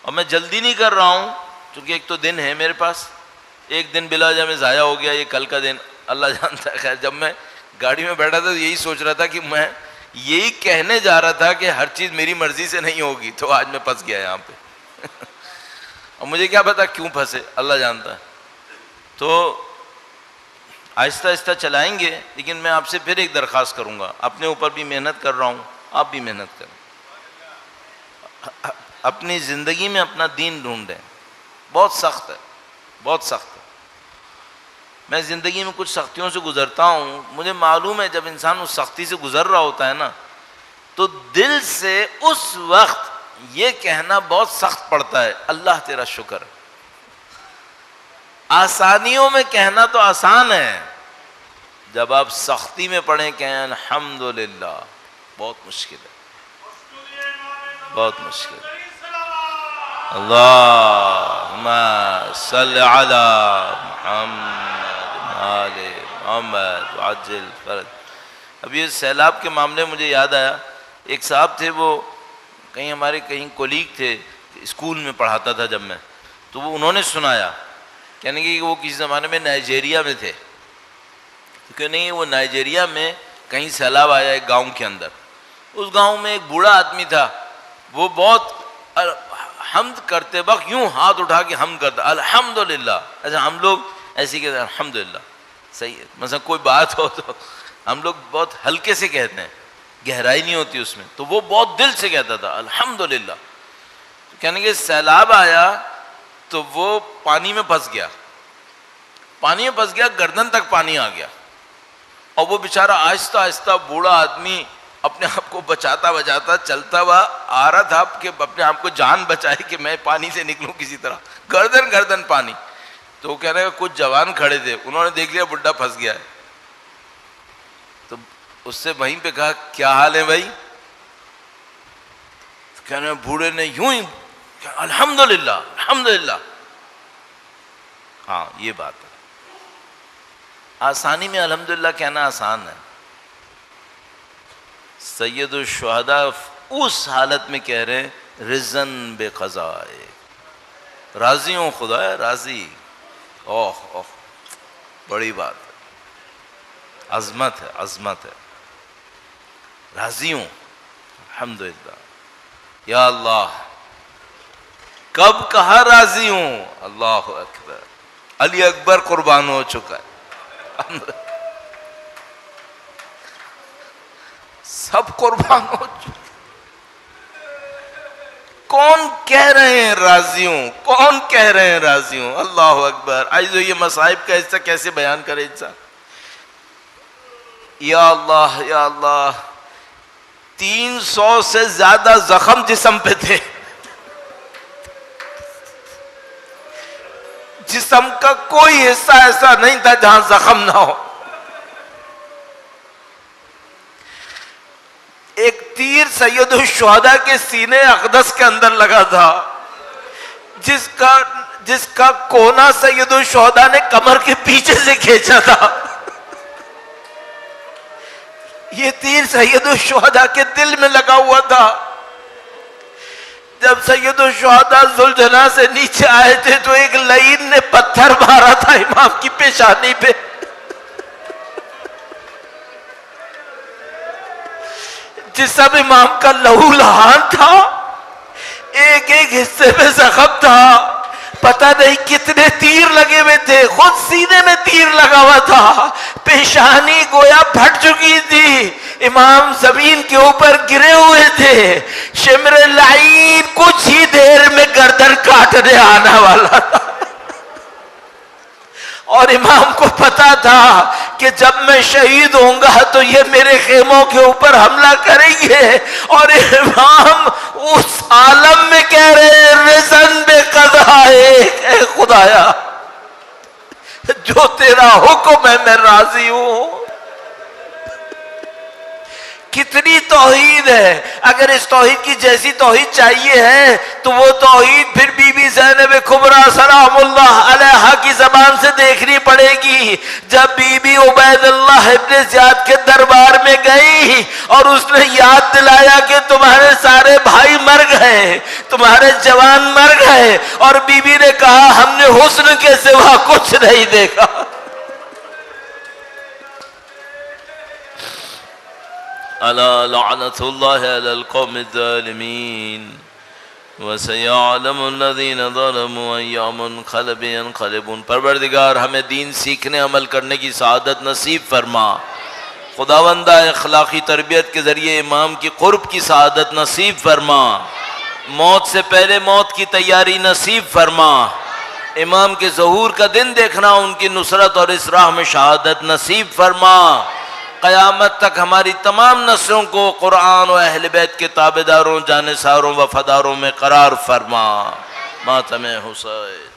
Speaker 1: اور میں جلدی نہیں کر رہا ہوں کیونکہ ایک تو دن ہے میرے پاس، ایک دن بلا وجہ میں ضائع ہو گیا، یہ کل کا دن اللہ جانتا ہے۔ خیر جب میں گاڑی میں بیٹھا تھا تو یہی سوچ رہا تھا کہ میں یہی کہنے جا رہا تھا کہ ہر چیز میری مرضی سے نہیں ہوگی، تو آج میں پھنس گیا یہاں پہ اور مجھے کیا پتا کیوں پھنسے، اللہ جانتا ہے۔ تو آہستہ آہستہ چلائیں گے، لیکن میں آپ سے پھر ایک درخواست کروں گا، اپنے اوپر بھی محنت کر رہا ہوں، آپ بھی محنت کریں، اپنی زندگی میں اپنا دین ڈھونڈیں۔ بہت سخت ہے، بہت سخت ہے۔ میں زندگی میں کچھ سختیوں سے گزرتا ہوں، مجھے معلوم ہے جب انسان اس سختی سے گزر رہا ہوتا ہے نا تو دل سے اس وقت یہ کہنا بہت سخت پڑتا ہے اللہ تیرا شکر۔ آسانیوں میں کہنا تو آسان ہے، جب آپ سختی میں پڑھیں کہیں الحمدللہ، بہت مشکل ہے، بہت مشکل ہے۔ اللہم صل علی محمد آل محمد وعجل فرج۔ اب یہ سیلاب کے معاملے مجھے یاد آیا، ایک صاحب تھے، وہ کہیں ہمارے کہیں کولیگ تھے، اسکول میں پڑھاتا تھا جب میں، تو وہ انہوں نے سنایا، کہنے کہ وہ کسی زمانے میں نائجیریا میں تھے، کہ نہیں وہ نائجیریا میں کہیں سیلاب آیا ایک گاؤں کے اندر، اس گاؤں میں ایک بوڑھا آدمی تھا، وہ بہت حمد کرتے وقت یوں ہاتھ اٹھا کے حمد کرتا الحمدللہ۔ ایسا ہم لوگ ایسے کہتے ہیں الحمدللہ، صحیح ہے، مثلا کوئی بات ہو تو ہم لوگ بہت ہلکے سے کہتے ہیں، گہرائی نہیں ہوتی اس میں، تو وہ بہت دل سے کہتا تھا الحمدللہ۔ کہنے کہ سیلاب آیا تو وہ پانی میں پھنس گیا، پانی میں پھنس گیا، گردن تک پانی آ گیا، اور وہ بیچارہ آہستہ آہستہ بوڑھا آدمی اپنے آپ کو بچاتا بچاتا چلتا ہوا آ رہا تھا کہ اپنے آپ کو جان بچائے کہ میں پانی سے نکلوں کسی طرح، گردن گردن پانی۔ تو وہ کہنے کا کچھ جوان کھڑے تھے، انہوں نے دیکھ لیا بڈھا پھنس گیا ہے، تو اس سے وہیں پہ کہا کیا حال ہے بھائی؟ کہنے بوڑھے نے یوں ہی الحمدللہ الحمدللہ۔ ہاں یہ بات ہے، آسانی میں الحمدللہ کہنا آسان ہے، سید الشہداء اس حالت میں کہہ رہے ہیں رضن بے قضائے، راضی ہوں خدا ہے راضی۔ اوہ اوہ بڑی بات ہے، عظمت ہے، عظمت ہے، راضی ہوں الحمدللہ۔ یا اللہ کب کہا راضی ہوں؟ اللہ اکبر، علی اکبر قربان ہو چکا ہے، سب قربان ہو چکے، کون کہہ رہے ہیں راضی ہوں؟ کون کہہ رہے ہیں راضی ہوں؟ اللہ اکبر۔ آئیے یہ مصائب کا حصہ کیسے بیان کرے انسان؟ یا اللہ یا اللہ، 300 سے زیادہ زخم جسم پہ تھے، جسم کا کوئی حصہ ایسا نہیں تھا جہاں زخم نہ ہو۔ ایک تیر سید الشہداء کے سینے اقدس کے اندر لگا تھا، جس کا کونا سید الشہداء نے کمر کے پیچھے سے کھینچا تھا۔ یہ تیر سید الشہداء کے دل میں لگا ہوا تھا۔ جب سید الشہداء ذوالجناح سے نیچے آئے تھے تو ایک لعین نے پتھر مارا تھا امام کی پیشانی پہ۔ جسم امام کا لہو لہان تھا، ایک ایک حصے میں زخم تھا، پتہ نہیں کتنے تیر لگے ہوئے تھے، خود سینے میں تیر لگا ہوا تھا، پیشانی گویا پھٹ چکی تھی، امام زمین کے اوپر گرے ہوئے تھے، شمر لعین کچھ ہی دیر میں گردن کاٹنے آنے والا تھا، اور امام کو پتا تھا کہ جب میں شہید ہوں گا تو یہ میرے خیموں کے اوپر حملہ کریں گے، اور امام اس عالم میں کہہ رہے رضن بے قضائے، اے خدایا جو تیرا حکم ہے میں راضی ہوں۔ کتنی توحید ہے! اگر اس توحید کی جیسی توحید چاہیے ہے تو وہ توحید پھر بی بی زینب کبریٰ سلام اللہ علیہا کی زبان سے دیکھنی پڑے گی۔ جب بی بی عبید اللہ ابن زیاد کے دربار میں گئی اور اس نے یاد دلایا کہ تمہارے سارے بھائی مر گئے، تمہارے جوان مر گئے، اور بی بی نے کہا ہم نے حسن کے سوا کچھ نہیں دیکھا۔ الا لعنت اللہ علی القوم الظالمین وسیعلم الذین ظلموا ای منقلب ینقلبون۔ پروردگار ہمیں دین سیکھنے عمل کرنے کی سعادت نصیب فرما، خداوندہ اخلاقی تربیت کے ذریعے امام کی قرب کی سعادت نصیب فرما، موت سے پہلے موت کی تیاری نصیب فرما، امام کے ظہور کا دن دیکھنا، ان کی نصرت اور اس راہ میں شہادت نصیب فرما، قیامت تک ہماری تمام نسلوں کو قرآن و اہل بیت کے تابعداروں، جانثاروں، وفاداروں میں قرار فرما۔ ماتم حسین۔